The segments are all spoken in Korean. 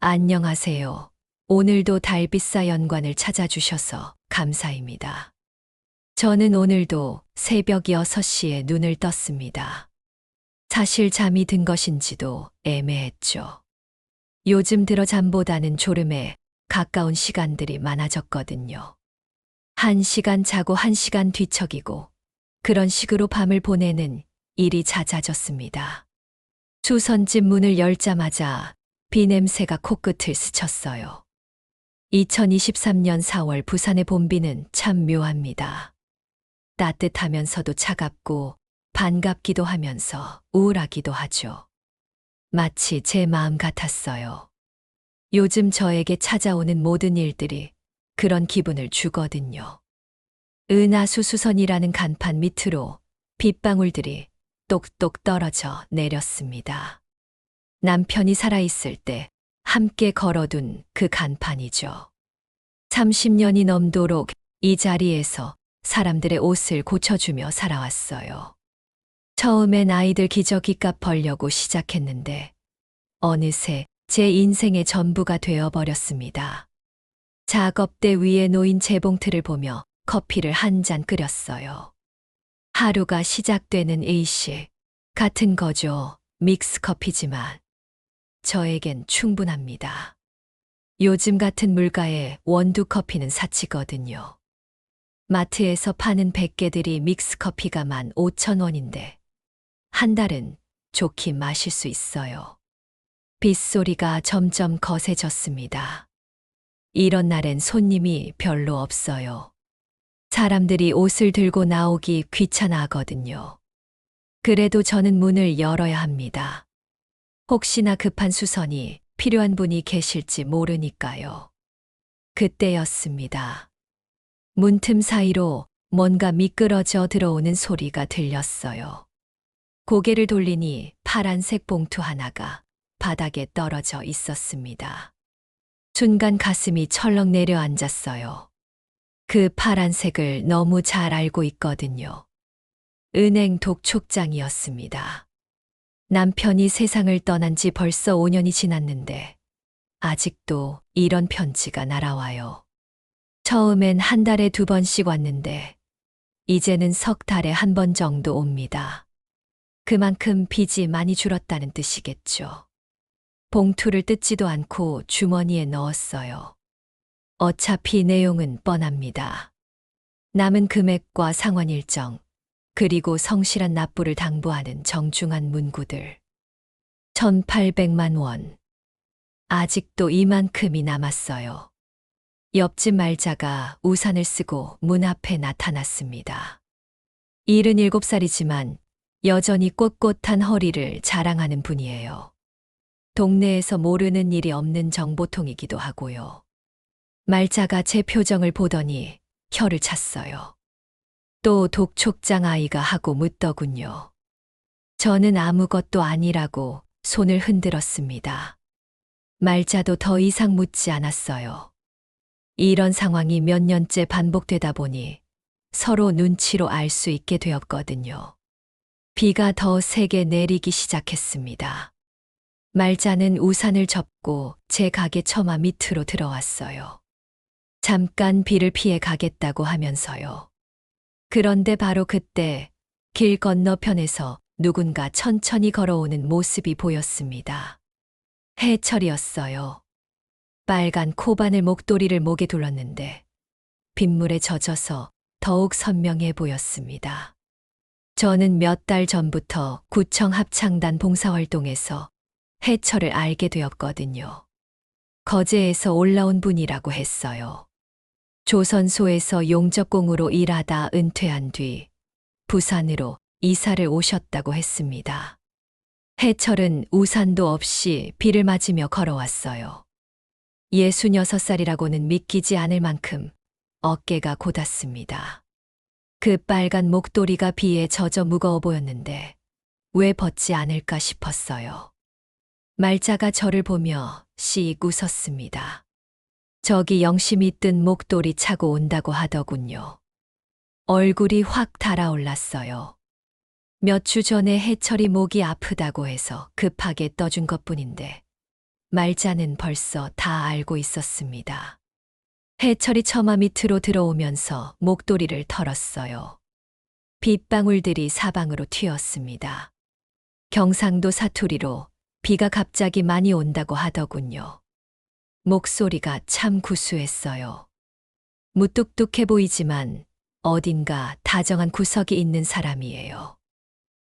안녕하세요. 오늘도 달빛사 연관을 찾아주셔서 감사입니다. 저는 오늘도 새벽 6시에 눈을 떴습니다. 사실 잠이 든 것인지도 애매했죠. 요즘 들어 잠보다는 졸음에 가까운 시간들이 많아졌거든요. 1시간 자고 1시간 뒤척이고 그런 식으로 밤을 보내는 일이 잦아졌습니다. 수선집 문을 열자마자 비 냄새가 코끝을 스쳤어요. 2023년 4월 부산의 봄비는 참 묘합니다. 따뜻하면서도 차갑고 반갑기도 하면서 우울하기도 하죠. 마치 제 마음 같았어요. 요즘 저에게 찾아오는 모든 일들이 그런 기분을 주거든요. 은하수수선이라는 간판 밑으로 빗방울들이 똑똑 떨어져 내렸습니다. 남편이 살아있을 때 함께 걸어둔 그 간판이죠. 30년이 넘도록 이 자리에서 사람들의 옷을 고쳐주며 살아왔어요. 처음엔 아이들 기저귀값 벌려고 시작했는데 어느새 제 인생의 전부가 되어버렸습니다. 작업대 위에 놓인 재봉틀을 보며 커피를 한 잔 끓였어요. 하루가 시작되는 일시 같은 거죠. 믹스커피지만 저에겐 충분합니다. 요즘 같은 물가에 원두커피는 사치거든요. 마트에서 파는 100개들이 믹스커피가 15,000원인데 한 달은 좋게 마실 수 있어요. 빗소리가 점점 거세졌습니다. 이런 날엔 손님이 별로 없어요. 사람들이 옷을 들고 나오기 귀찮아하거든요. 그래도 저는 문을 열어야 합니다. 혹시나 급한 수선이 필요한 분이 계실지 모르니까요. 그때였습니다. 문틈 사이로 뭔가 미끄러져 들어오는 소리가 들렸어요. 고개를 돌리니 파란색 봉투 하나가 바닥에 떨어져 있었습니다. 순간 가슴이 철렁 내려앉았어요. 그 파란색을 너무 잘 알고 있거든요. 은행 독촉장이었습니다. 남편이 세상을 떠난 지 벌써 5년이 지났는데 아직도 이런 편지가 날아와요. 처음엔 한 달에 2번씩 왔는데 이제는 석 달에 1번 정도 옵니다. 그만큼 빚이 많이 줄었다는 뜻이겠죠. 봉투를 뜯지도 않고 주머니에 넣었어요. 어차피 내용은 뻔합니다. 남은 금액과 상환 일정, 그리고 성실한 납부를 당부하는 정중한 문구들. 1,800만 원. 아직도 이만큼이 남았어요. 옆집 말자가 우산을 쓰고 문 앞에 나타났습니다. 77살이지만 여전히 꼿꼿한 허리를 자랑하는 분이에요. 동네에서 모르는 일이 없는 정보통이기도 하고요. 말자가 제 표정을 보더니 혀를 찼어요. 또 독촉장 아이가 하고 묻더군요. 저는 아무것도 아니라고 손을 흔들었습니다. 말자도 더 이상 묻지 않았어요. 이런 상황이 몇 년째 반복되다 보니 서로 눈치로 알 수 있게 되었거든요. 비가 더 세게 내리기 시작했습니다. 말자는 우산을 접고 제 가게 처마 밑으로 들어왔어요. 잠깐 비를 피해 가겠다고 하면서요. 그런데 바로 그때 길 건너편에서 누군가 천천히 걸어오는 모습이 보였습니다. 해철이었어요. 빨간 코바늘 목도리를 목에 둘렀는데 빗물에 젖어서 더욱 선명해 보였습니다. 저는 몇 달 전부터 구청 합창단 봉사활동에서 해철을 알게 되었거든요. 거제에서 올라온 분이라고 했어요. 조선소에서 용접공으로 일하다 은퇴한 뒤 부산으로 이사를 오셨다고 했습니다. 해철은 우산도 없이 비를 맞으며 걸어왔어요. 66살이라고는 믿기지 않을 만큼 어깨가 고닫습니다. 그 빨간 목도리가 비에 젖어 무거워 보였는데 왜 벗지 않을까 싶었어요. 말자가 저를 보며 씩 웃었습니다. 저기 영심이 뜬 목도리 차고 온다고 하더군요. 얼굴이 확 달아올랐어요. 몇 주 전에 해철이 목이 아프다고 해서 급하게 떠준 것뿐인데 말자는 벌써 다 알고 있었습니다. 해철이 처마 밑으로 들어오면서 목도리를 털었어요. 빗방울들이 사방으로 튀었습니다. 경상도 사투리로 비가 갑자기 많이 온다고 하더군요. 목소리가 참 구수했어요. 무뚝뚝해 보이지만 어딘가 다정한 구석이 있는 사람이에요.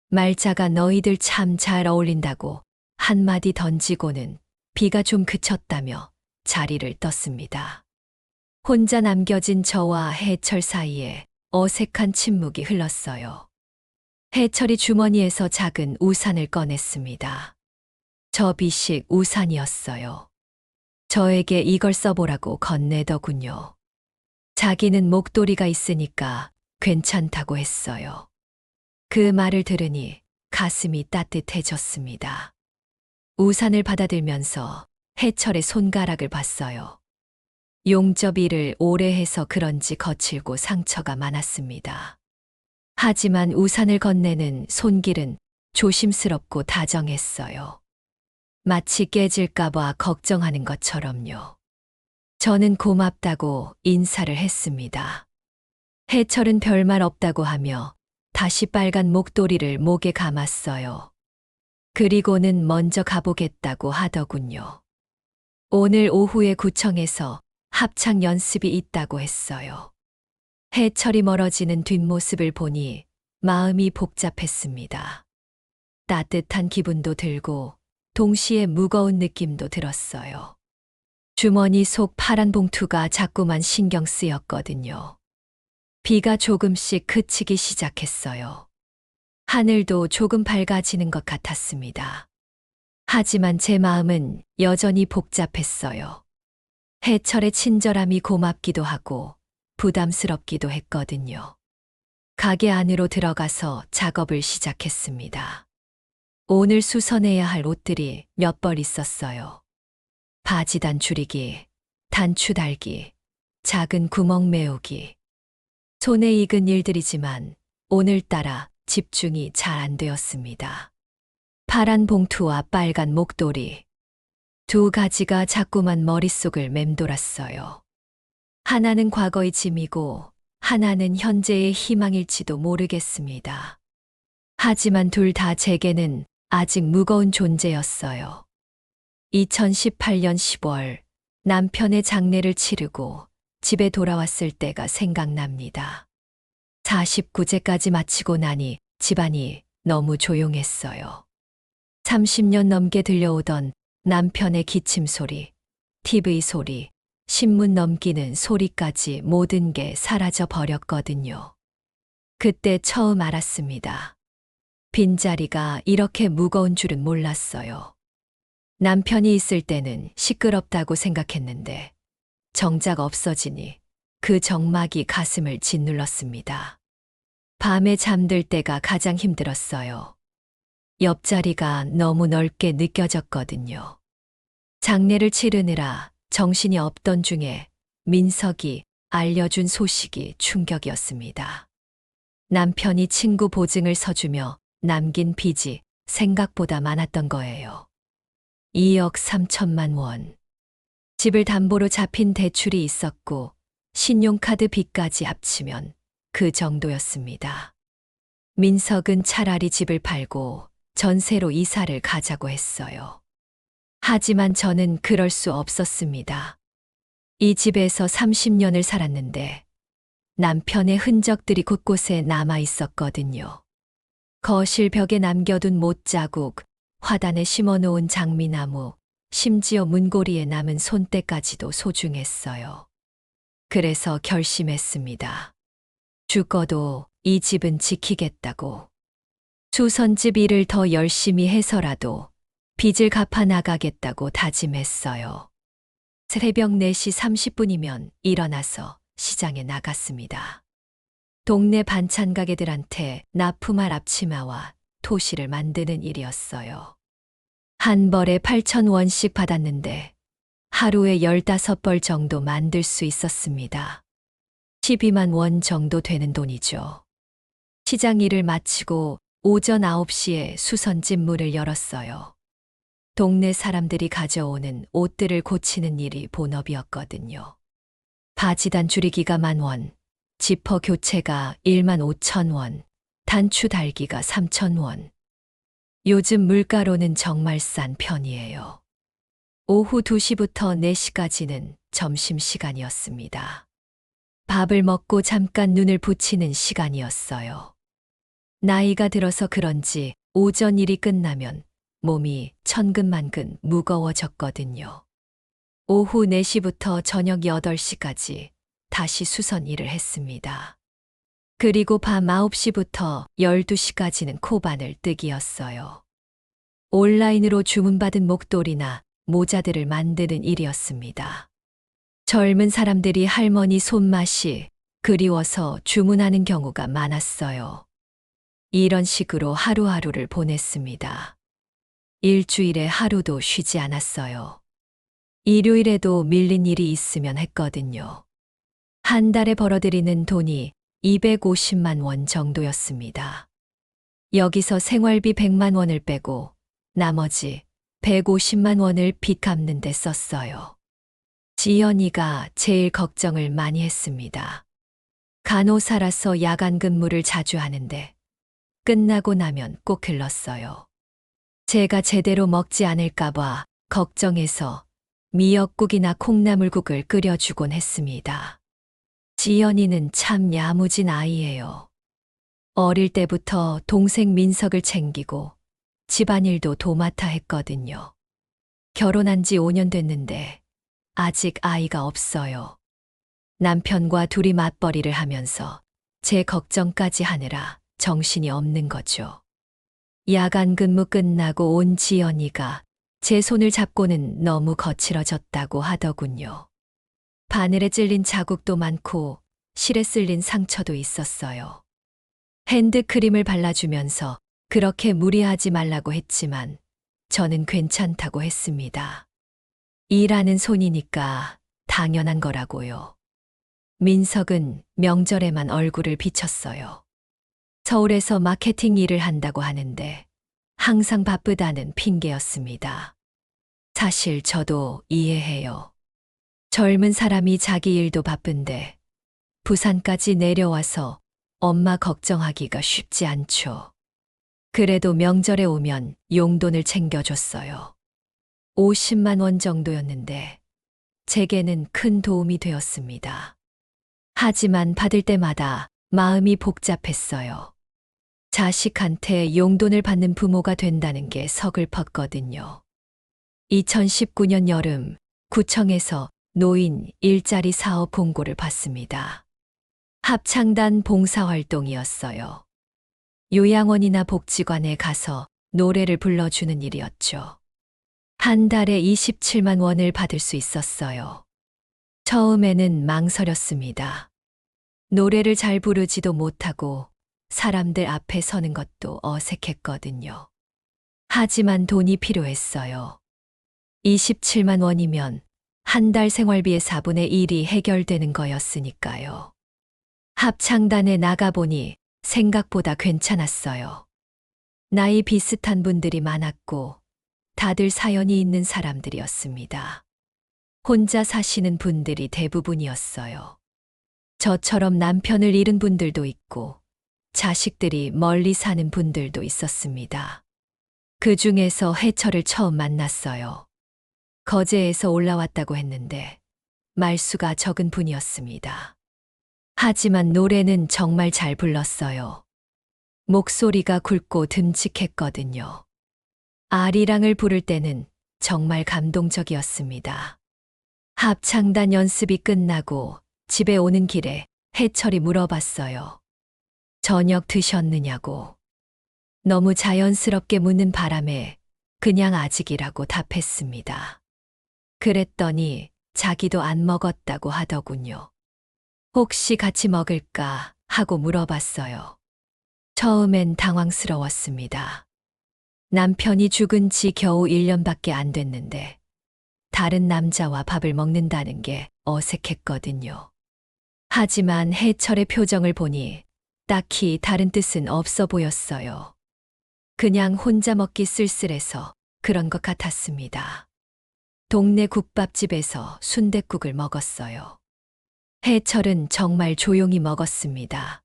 말자가 너희들 참 잘 어울린다고 한마디 던지고는 비가 좀 그쳤다며 자리를 떴습니다. 혼자 남겨진 저와 해철 사이에 어색한 침묵이 흘렀어요. 해철이 주머니에서 작은 우산을 꺼냈습니다. 접이식 우산이었어요. 저에게 이걸 써보라고 건네더군요. 자기는 목도리가 있으니까 괜찮다고 했어요. 그 말을 들으니 가슴이 따뜻해졌습니다. 우산을 받아들면서 해철의 손가락을 봤어요. 용접일을 오래 해서 그런지 거칠고 상처가 많았습니다. 하지만 우산을 건네는 손길은 조심스럽고 다정했어요. 마치 깨질까봐 걱정하는 것처럼요. 저는 고맙다고 인사를 했습니다. 해철은 별말 없다고 하며 다시 빨간 목도리를 목에 감았어요. 그리고는 먼저 가보겠다고 하더군요. 오늘 오후에 구청에서 합창 연습이 있다고 했어요. 해철이 멀어지는 뒷모습을 보니 마음이 복잡했습니다. 따뜻한 기분도 들고 동시에 무거운 느낌도 들었어요. 주머니 속 파란 봉투가 자꾸만 신경 쓰였거든요. 비가 조금씩 그치기 시작했어요. 하늘도 조금 밝아지는 것 같았습니다. 하지만 제 마음은 여전히 복잡했어요. 해철의 친절함이 고맙기도 하고 부담스럽기도 했거든요. 가게 안으로 들어가서 작업을 시작했습니다. 오늘 수선해야 할 옷들이 몇 벌 있었어요. 바지 단 줄이기, 단추 달기, 작은 구멍 메우기. 손에 익은 일들이지만 오늘따라 집중이 잘 안 되었습니다. 파란 봉투와 빨간 목도리. 두 가지가 자꾸만 머릿속을 맴돌았어요. 하나는 과거의 짐이고 하나는 현재의 희망일지도 모르겠습니다. 하지만 둘 다 제게는 아직 무거운 존재였어요. 2018년 10월 남편의 장례를 치르고 집에 돌아왔을 때가 생각납니다. 49제까지 마치고 나니 집안이 너무 조용했어요. 30년 넘게 들려오던 남편의 기침 소리, TV 소리, 신문 넘기는 소리까지 모든 게 사라져 버렸거든요. 그때 처음 알았습니다. 빈자리가 이렇게 무거운 줄은 몰랐어요. 남편이 있을 때는 시끄럽다고 생각했는데 정작 없어지니 그 정막이 가슴을 짓눌렀습니다. 밤에 잠들 때가 가장 힘들었어요. 옆자리가 너무 넓게 느껴졌거든요. 장례를 치르느라 정신이 없던 중에 민석이 알려준 소식이 충격이었습니다. 남편이 친구 보증을 서주며 남긴 빚이 생각보다 많았던 거예요. 2억 3천만 원. 집을 담보로 잡힌 대출이 있었고 신용카드 빚까지 합치면 그 정도였습니다. 민석은 차라리 집을 팔고 전세로 이사를 가자고 했어요. 하지만 저는 그럴 수 없었습니다. 이 집에서 30년을 살았는데 남편의 흔적들이 곳곳에 남아 있었거든요. 거실 벽에 남겨둔 못자국, 화단에 심어놓은 장미나무, 심지어 문고리에 남은 손때까지도 소중했어요. 그래서 결심했습니다. 죽어도 이 집은 지키겠다고. 수선집 일을 더 열심히 해서라도 빚을 갚아 나가겠다고 다짐했어요. 새벽 4시 30분이면 일어나서 시장에 나갔습니다. 동네 반찬 가게들한테 납품할 앞치마와 토시를 만드는 일이었어요. 한 벌에 8,000원씩 받았는데 하루에 15벌 정도 만들 수 있었습니다. 12만 원 정도 되는 돈이죠. 시장 일을 마치고 오전 9시에 수선집 문을 열었어요. 동네 사람들이 가져오는 옷들을 고치는 일이 본업이었거든요. 바지단 줄이기가 10,000원, 지퍼 교체가 15,000원, 단추 달기가 3,000원. 요즘 물가로는 정말 싼 편이에요. 오후 2시부터 4시까지는 점심시간이었습니다. 밥을 먹고 잠깐 눈을 붙이는 시간이었어요. 나이가 들어서 그런지 오전 일이 끝나면 몸이 천근만근 무거워졌거든요. 오후 4시부터 저녁 8시까지 다시 수선 일을 했습니다. 그리고 밤 9시부터 12시까지는 코바늘 뜨기였어요. 온라인으로 주문받은 목도리나 모자들을 만드는 일이었습니다. 젊은 사람들이 할머니 손맛이 그리워서 주문하는 경우가 많았어요. 이런 식으로 하루하루를 보냈습니다. 일주일에 하루도 쉬지 않았어요. 일요일에도 밀린 일이 있으면 했거든요. 한 달에 벌어들이는 돈이 250만 원 정도였습니다. 여기서 생활비 100만 원을 빼고 나머지 150만 원을 빚 갚는 데 썼어요. 지연이가 제일 걱정을 많이 했습니다. 간호사라서 야간 근무를 자주 하는데 끝나고 나면 꼭 글렀어요. 제가 제대로 먹지 않을까봐 걱정해서 미역국이나 콩나물국을 끓여주곤 했습니다. 지연이는 참 야무진 아이예요. 어릴 때부터 동생 민석을 챙기고 집안일도 도맡아 했거든요. 결혼한 지 5년 됐는데 아직 아이가 없어요. 남편과 둘이 맞벌이를 하면서 제 걱정까지 하느라 정신이 없는 거죠. 야간 근무 끝나고 온 지연이가 제 손을 잡고는 너무 거칠어졌다고 하더군요. 바늘에 찔린 자국도 많고 실에 쓸린 상처도 있었어요. 핸드크림을 발라주면서 그렇게 무리하지 말라고 했지만 저는 괜찮다고 했습니다. 일하는 손이니까 당연한 거라고요. 민석은 명절에만 얼굴을 비쳤어요. 서울에서 마케팅 일을 한다고 하는데 항상 바쁘다는 핑계였습니다. 사실 저도 이해해요. 젊은 사람이 자기 일도 바쁜데 부산까지 내려와서 엄마 걱정하기가 쉽지 않죠. 그래도 명절에 오면 용돈을 챙겨줬어요. 50만 원 정도였는데 제게는 큰 도움이 되었습니다. 하지만 받을 때마다 마음이 복잡했어요. 자식한테 용돈을 받는 부모가 된다는 게 서글펐거든요. 2019년 여름 구청에서 노인 일자리 사업 공고를 받습니다. 합창단 봉사활동이었어요. 요양원이나 복지관에 가서 노래를 불러주는 일이었죠. 한 달에 27만 원을 받을 수 있었어요. 처음에는 망설였습니다. 노래를 잘 부르지도 못하고 사람들 앞에 서는 것도 어색했거든요. 하지만 돈이 필요했어요. 27만 원이면 한 달 생활비의 4분의 1이 해결되는 거였으니까요. 합창단에 나가보니 생각보다 괜찮았어요. 나이 비슷한 분들이 많았고 다들 사연이 있는 사람들이었습니다. 혼자 사시는 분들이 대부분이었어요. 저처럼 남편을 잃은 분들도 있고 자식들이 멀리 사는 분들도 있었습니다. 그 중에서 해철을 처음 만났어요. 거제에서 올라왔다고 했는데 말수가 적은 분이었습니다. 하지만 노래는 정말 잘 불렀어요. 목소리가 굵고 듬직했거든요. 아리랑을 부를 때는 정말 감동적이었습니다. 합창단 연습이 끝나고 집에 오는 길에 해철이 물어봤어요. 저녁 드셨느냐고. 너무 자연스럽게 묻는 바람에 그냥 아직이라고 답했습니다. 그랬더니 자기도 안 먹었다고 하더군요. 혹시 같이 먹을까 하고 물어봤어요. 처음엔 당황스러웠습니다. 남편이 죽은 지 겨우 1년밖에 안 됐는데 다른 남자와 밥을 먹는다는 게 어색했거든요. 하지만 해철의 표정을 보니 딱히 다른 뜻은 없어 보였어요. 그냥 혼자 먹기 쓸쓸해서 그런 것 같았습니다. 동네 국밥집에서 순댓국을 먹었어요. 해철은 정말 조용히 먹었습니다.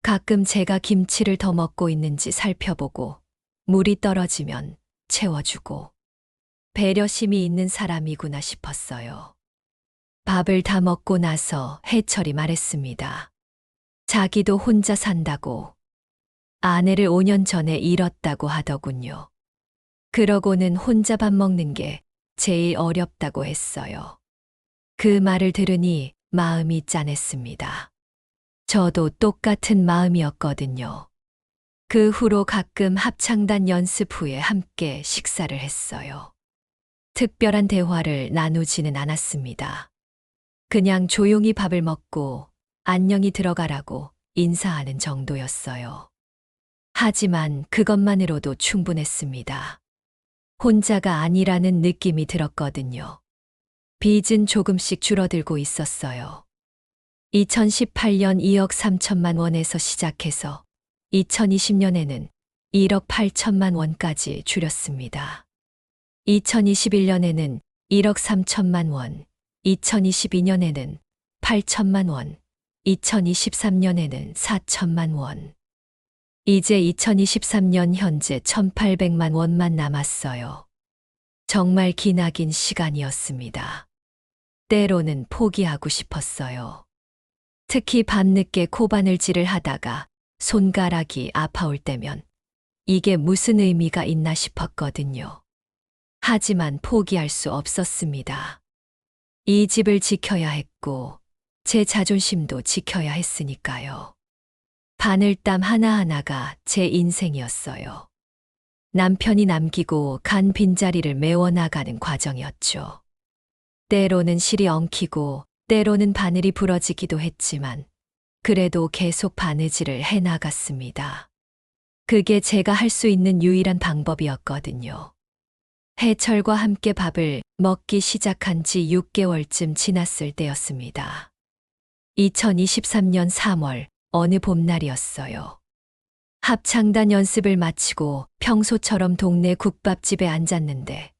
가끔 제가 김치를 더 먹고 있는지 살펴보고 물이 떨어지면 채워주고 배려심이 있는 사람이구나 싶었어요. 밥을 다 먹고 나서 해철이 말했습니다. 자기도 혼자 산다고 아내를 5년 전에 잃었다고 하더군요. 그러고는 혼자 밥 먹는 게 제일 어렵다고 했어요. 그 말을 들으니 마음이 짠했습니다. 저도 똑같은 마음이었거든요. 그 후로 가끔 합창단 연습 후에 함께 식사를 했어요. 특별한 대화를 나누지는 않았습니다. 그냥 조용히 밥을 먹고 안녕히 들어가라고 인사하는 정도였어요. 하지만 그것만으로도 충분했습니다. 혼자가 아니라는 느낌이 들었거든요. 빚은 조금씩 줄어들고 있었어요. 2018년 2억 3천만 원에서 시작해서 2020년에는 1억 8천만 원까지 줄였습니다. 2021년에는 1억 3천만 원, 2022년에는 8천만 원, 2023년에는 4천만 원. 이제 2023년 현재 1,800만 원만 남았어요. 정말 기나긴 시간이었습니다. 때로는 포기하고 싶었어요. 특히 밤늦게 코바늘질을 하다가 손가락이 아파올 때면 이게 무슨 의미가 있나 싶었거든요. 하지만 포기할 수 없었습니다. 이 집을 지켜야 했고 제 자존심도 지켜야 했으니까요. 바늘땀 하나하나가 제 인생이었어요. 남편이 남기고 간 빈자리를 메워나가는 과정이었죠. 때로는 실이 엉키고 때로는 바늘이 부러지기도 했지만 그래도 계속 바느질을 해나갔습니다. 그게 제가 할 수 있는 유일한 방법이었거든요. 해철과 함께 밥을 먹기 시작한 지 6개월쯤 지났을 때였습니다. 2023년 3월 어느 봄날이었어요. 합창단 연습을 마치고 평소처럼 동네 국밥집에 앉았는데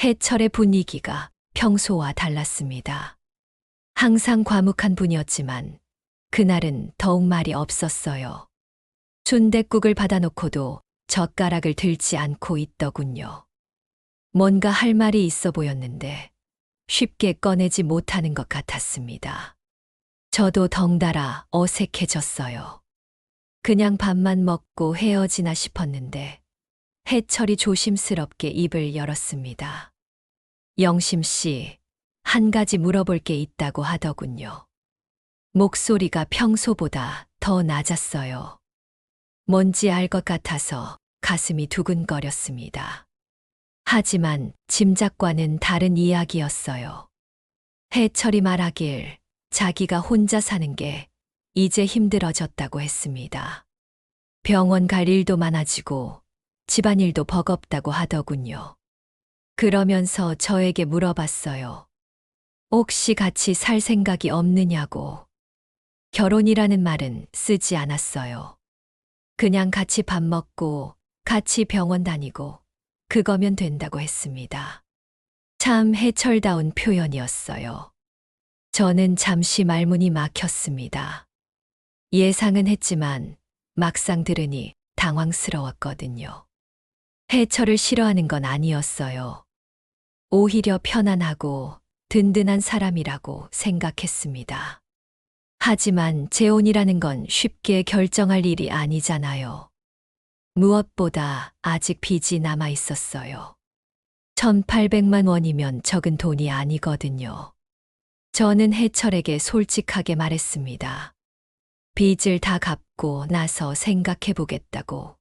해철의 분위기가 평소와 달랐습니다. 항상 과묵한 분이었지만 그날은 더욱 말이 없었어요. 순댓국을 받아놓고도 젓가락을 들지 않고 있더군요. 뭔가 할 말이 있어 보였는데 쉽게 꺼내지 못하는 것 같았습니다. 저도 덩달아 어색해졌어요. 그냥 밥만 먹고 헤어지나 싶었는데 해철이 조심스럽게 입을 열었습니다. 영심 씨, 한 가지 물어볼 게 있다고 하더군요. 목소리가 평소보다 더 낮았어요. 뭔지 알 것 같아서 가슴이 두근거렸습니다. 하지만 짐작과는 다른 이야기였어요. 해철이 말하길 자기가 혼자 사는 게 이제 힘들어졌다고 했습니다. 병원 갈 일도 많아지고 집안일도 버겁다고 하더군요. 그러면서 저에게 물어봤어요. 혹시 같이 살 생각이 없느냐고. 결혼이라는 말은 쓰지 않았어요. 그냥 같이 밥 먹고 같이 병원 다니고 그거면 된다고 했습니다. 참 해철다운 표현이었어요. 저는 잠시 말문이 막혔습니다. 예상은 했지만 막상 들으니 당황스러웠거든요. 해철을 싫어하는 건 아니었어요. 오히려 편안하고 든든한 사람이라고 생각했습니다. 하지만 재혼이라는 건 쉽게 결정할 일이 아니잖아요. 무엇보다 아직 빚이 남아 있었어요. 1,800만 원이면 적은 돈이 아니거든요. 저는 해철에게 솔직하게 말했습니다. 빚을 다 갚고 나서 생각해 보겠다고.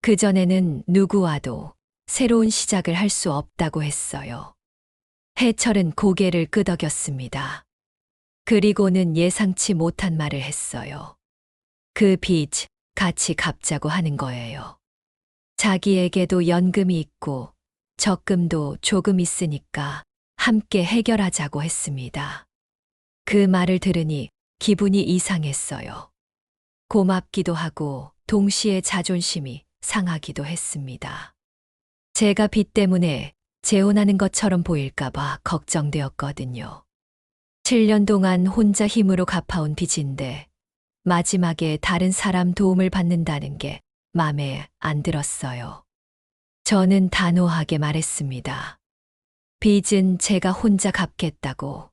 그전에는 누구와도 새로운 시작을 할 수 없다고 했어요. 해철은 고개를 끄덕였습니다. 그리고는 예상치 못한 말을 했어요. 그 빚 같이 갚자고 하는 거예요. 자기에게도 연금이 있고 적금도 조금 있으니까 함께 해결하자고 했습니다. 그 말을 들으니 기분이 이상했어요. 고맙기도 하고 동시에 자존심이 상하기도 했습니다. 제가 빚 때문에 재혼하는 것처럼 보일까봐 걱정되었거든요. 7년 동안 혼자 힘으로 갚아온 빚인데 마지막에 다른 사람 도움을 받는다는 게 맘에 안 들었어요. 저는 단호하게 말했습니다. 빚은 제가 혼자 갚겠다고.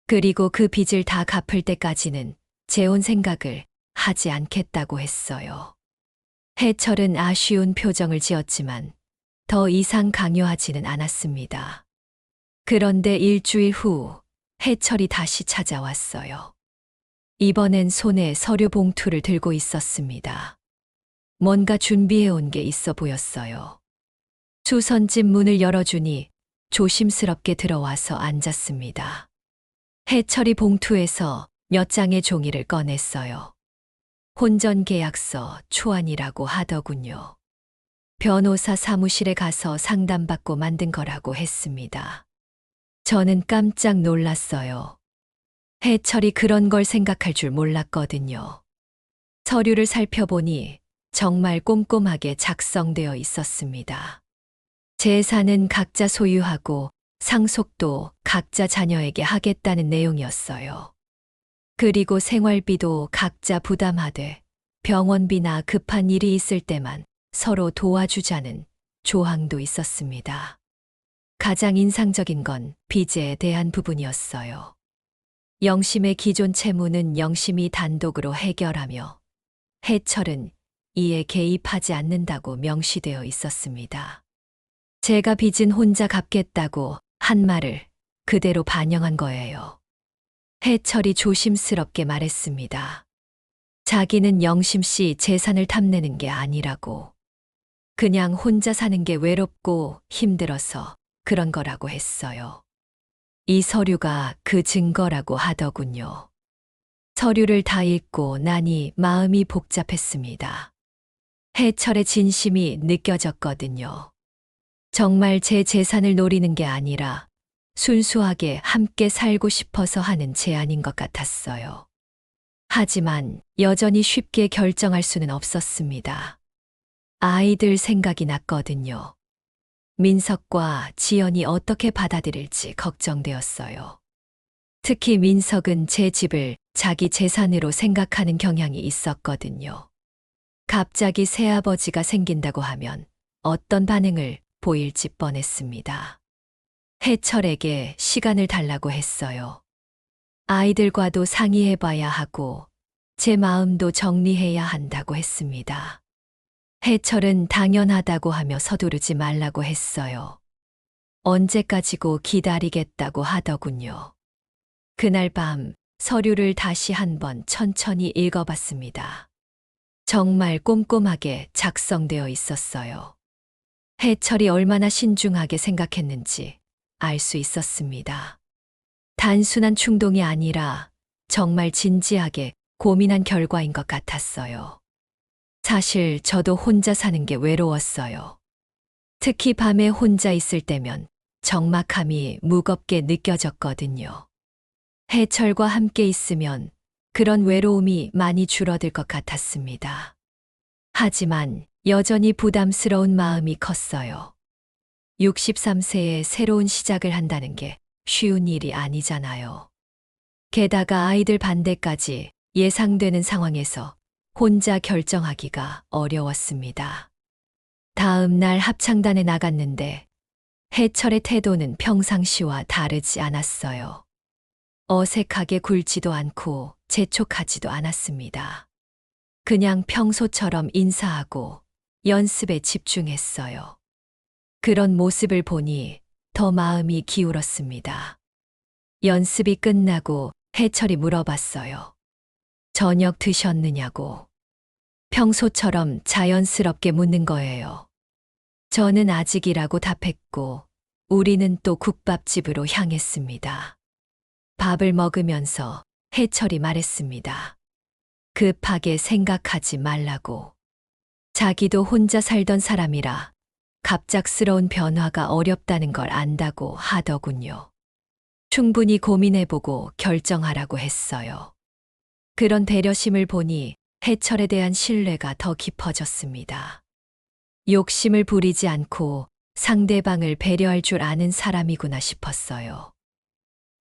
그리고 그 빚을 다 갚을 때까지는 재혼 생각을 하지 않겠다고 했어요. 해철은 아쉬운 표정을 지었지만 더 이상 강요하지는 않았습니다. 그런데 일주일 후 해철이 다시 찾아왔어요. 이번엔 손에 서류 봉투를 들고 있었습니다. 뭔가 준비해온 게 있어 보였어요. 수선집 문을 열어주니 조심스럽게 들어와서 앉았습니다. 해철이 봉투에서 몇 장의 종이를 꺼냈어요. 혼전계약서 초안이라고 하더군요. 변호사 사무실에 가서 상담받고 만든 거라고 했습니다. 저는 깜짝 놀랐어요. 해철이 그런 걸 생각할 줄 몰랐거든요. 서류를 살펴보니 정말 꼼꼼하게 작성되어 있었습니다. 재산은 각자 소유하고 상속도 각자 자녀에게 하겠다는 내용이었어요. 그리고 생활비도 각자 부담하되 병원비나 급한 일이 있을 때만 서로 도와주자는 조항도 있었습니다. 가장 인상적인 건 빚에 대한 부분이었어요. 영심의 기존 채무는 영심이 단독으로 해결하며 해철은 이에 개입하지 않는다고 명시되어 있었습니다. 제가 빚은 혼자 갚겠다고 한 말을 그대로 반영한 거예요. 해철이 조심스럽게 말했습니다. 자기는 영심 씨 재산을 탐내는 게 아니라고. 그냥 혼자 사는 게 외롭고 힘들어서 그런 거라고 했어요. 이 서류가 그 증거라고 하더군요. 서류를 다 읽고 나니 마음이 복잡했습니다. 해철의 진심이 느껴졌거든요. 정말 제 재산을 노리는 게 아니라 순수하게 함께 살고 싶어서 하는 제안인 것 같았어요. 하지만 여전히 쉽게 결정할 수는 없었습니다. 아이들 생각이 났거든요. 민석과 지연이 어떻게 받아들일지 걱정되었어요. 특히 민석은 제 집을 자기 재산으로 생각하는 경향이 있었거든요. 갑자기 새아버지가 생긴다고 하면 어떤 반응을 보일지 뻔했습니다. 해철에게 시간을 달라고 했어요. 아이들과도 상의해봐야 하고 제 마음도 정리해야 한다고 했습니다. 해철은 당연하다고 하며 서두르지 말라고 했어요. 언제까지고 기다리겠다고 하더군요. 그날 밤 서류를 다시 한번 천천히 읽어봤습니다. 정말 꼼꼼하게 작성되어 있었어요. 해철이 얼마나 신중하게 생각했는지 알 수 있었습니다. 단순한 충동이 아니라 정말 진지하게 고민한 결과인 것 같았어요. 사실 저도 혼자 사는 게 외로웠어요. 특히 밤에 혼자 있을 때면 적막함이 무겁게 느껴졌거든요. 해철과 함께 있으면 그런 외로움이 많이 줄어들 것 같았습니다. 하지만 여전히 부담스러운 마음이 컸어요. 63세에 새로운 시작을 한다는 게 쉬운 일이 아니잖아요. 게다가 아이들 반대까지 예상되는 상황에서 혼자 결정하기가 어려웠습니다. 다음 날 합창단에 나갔는데 해철의 태도는 평상시와 다르지 않았어요. 어색하게 굴지도 않고 재촉하지도 않았습니다. 그냥 평소처럼 인사하고 연습에 집중했어요. 그런 모습을 보니 더 마음이 기울었습니다. 연습이 끝나고 해철이 물어봤어요. 저녁 드셨느냐고. 평소처럼 자연스럽게 묻는 거예요. 저는 아직이라고 답했고, 우리는 또 국밥집으로 향했습니다. 밥을 먹으면서 해철이 말했습니다. 급하게 생각하지 말라고. 자기도 혼자 살던 사람이라 갑작스러운 변화가 어렵다는 걸 안다고 하더군요. 충분히 고민해보고 결정하라고 했어요. 그런 배려심을 보니 해철에 대한 신뢰가 더 깊어졌습니다. 욕심을 부리지 않고 상대방을 배려할 줄 아는 사람이구나 싶었어요.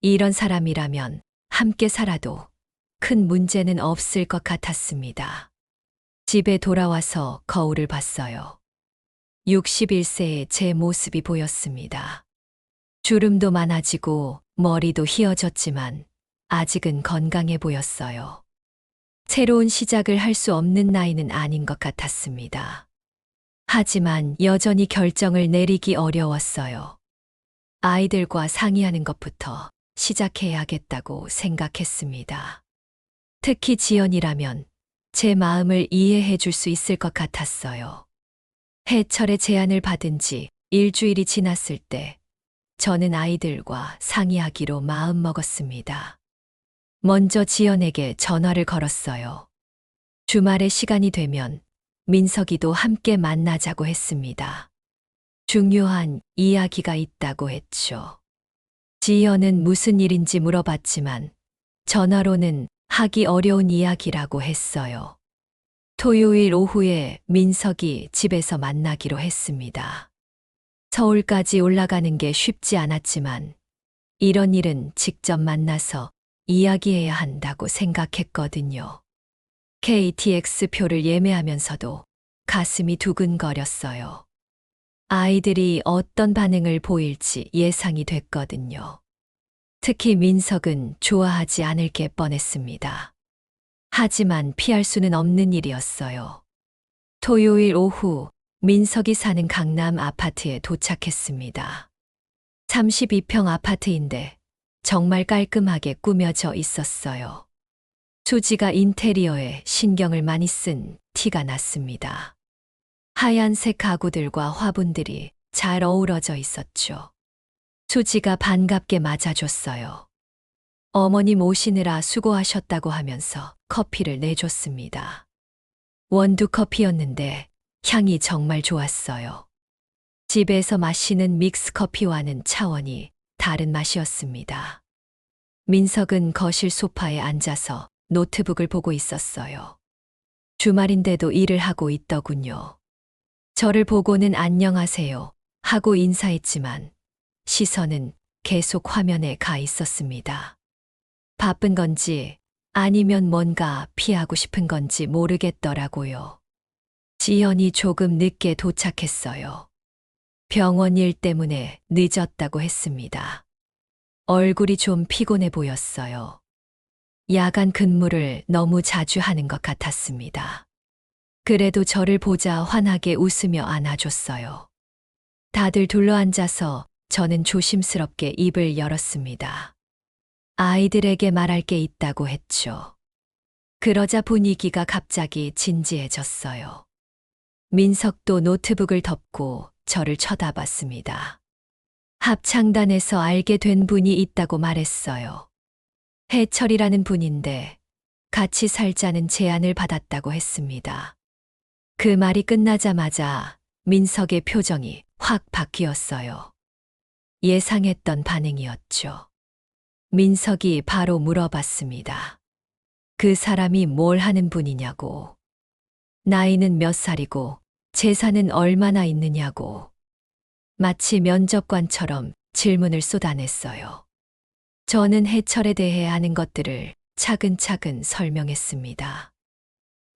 이런 사람이라면 함께 살아도 큰 문제는 없을 것 같았습니다. 집에 돌아와서 거울을 봤어요. 61세의 제 모습이 보였습니다. 주름도 많아지고 머리도 휘어졌지만 아직은 건강해 보였어요. 새로운 시작을 할 수 없는 나이는 아닌 것 같았습니다. 하지만 여전히 결정을 내리기 어려웠어요. 아이들과 상의하는 것부터 시작해야겠다고 생각했습니다. 특히 지연이라면 제 마음을 이해해 줄 수 있을 것 같았어요. 해철의 제안을 받은 지 일주일이 지났을 때 저는 아이들과 상의하기로 마음먹었습니다. 먼저 지연에게 전화를 걸었어요. 주말에 시간이 되면 민석이도 함께 만나자고 했습니다. 중요한 이야기가 있다고 했죠. 지연은 무슨 일인지 물어봤지만 전화로는 하기 어려운 이야기라고 했어요. 토요일 오후에 민석이 집에서 만나기로 했습니다. 서울까지 올라가는 게 쉽지 않았지만 이런 일은 직접 만나서 이야기해야 한다고 생각했거든요. KTX 표를 예매하면서도 가슴이 두근거렸어요. 아이들이 어떤 반응을 보일지 예상이 됐거든요. 특히 민석은 좋아하지 않을 게 뻔했습니다. 하지만 피할 수는 없는 일이었어요. 토요일 오후 민석이 사는 강남 아파트에 도착했습니다. 32평 아파트인데 정말 깔끔하게 꾸며져 있었어요. 수지가 인테리어에 신경을 많이 쓴 티가 났습니다. 하얀색 가구들과 화분들이 잘 어우러져 있었죠. 수지가 반갑게 맞아줬어요. 어머님 오시느라 수고하셨다고 하면서 커피를 내줬습니다. 원두 커피였는데 향이 정말 좋았어요. 집에서 마시는 믹스 커피와는 차원이 다른 맛이었습니다. 민석은 거실 소파에 앉아서 노트북을 보고 있었어요. 주말인데도 일을 하고 있더군요. 저를 보고는 안녕하세요 하고 인사했지만 시선은 계속 화면에 가 있었습니다. 바쁜 건지 아니면 뭔가 피하고 싶은 건지 모르겠더라고요. 지연이 조금 늦게 도착했어요. 병원 일 때문에 늦었다고 했습니다. 얼굴이 좀 피곤해 보였어요. 야간 근무를 너무 자주 하는 것 같았습니다. 그래도 저를 보자 환하게 웃으며 안아줬어요. 다들 둘러앉아서 저는 조심스럽게 입을 열었습니다. 아이들에게 말할 게 있다고 했죠. 그러자 분위기가 갑자기 진지해졌어요. 민석도 노트북을 덮고 저를 쳐다봤습니다. 합창단에서 알게 된 분이 있다고 말했어요. 해철이라는 분인데 같이 살자는 제안을 받았다고 했습니다. 그 말이 끝나자마자 민석의 표정이 확 바뀌었어요. 예상했던 반응이었죠. 민석이 바로 물어봤습니다. 그 사람이 뭘 하는 분이냐고. 나이는 몇 살이고 재산은 얼마나 있느냐고. 마치 면접관처럼 질문을 쏟아냈어요. 저는 해철에 대해 아는 것들을 차근차근 설명했습니다.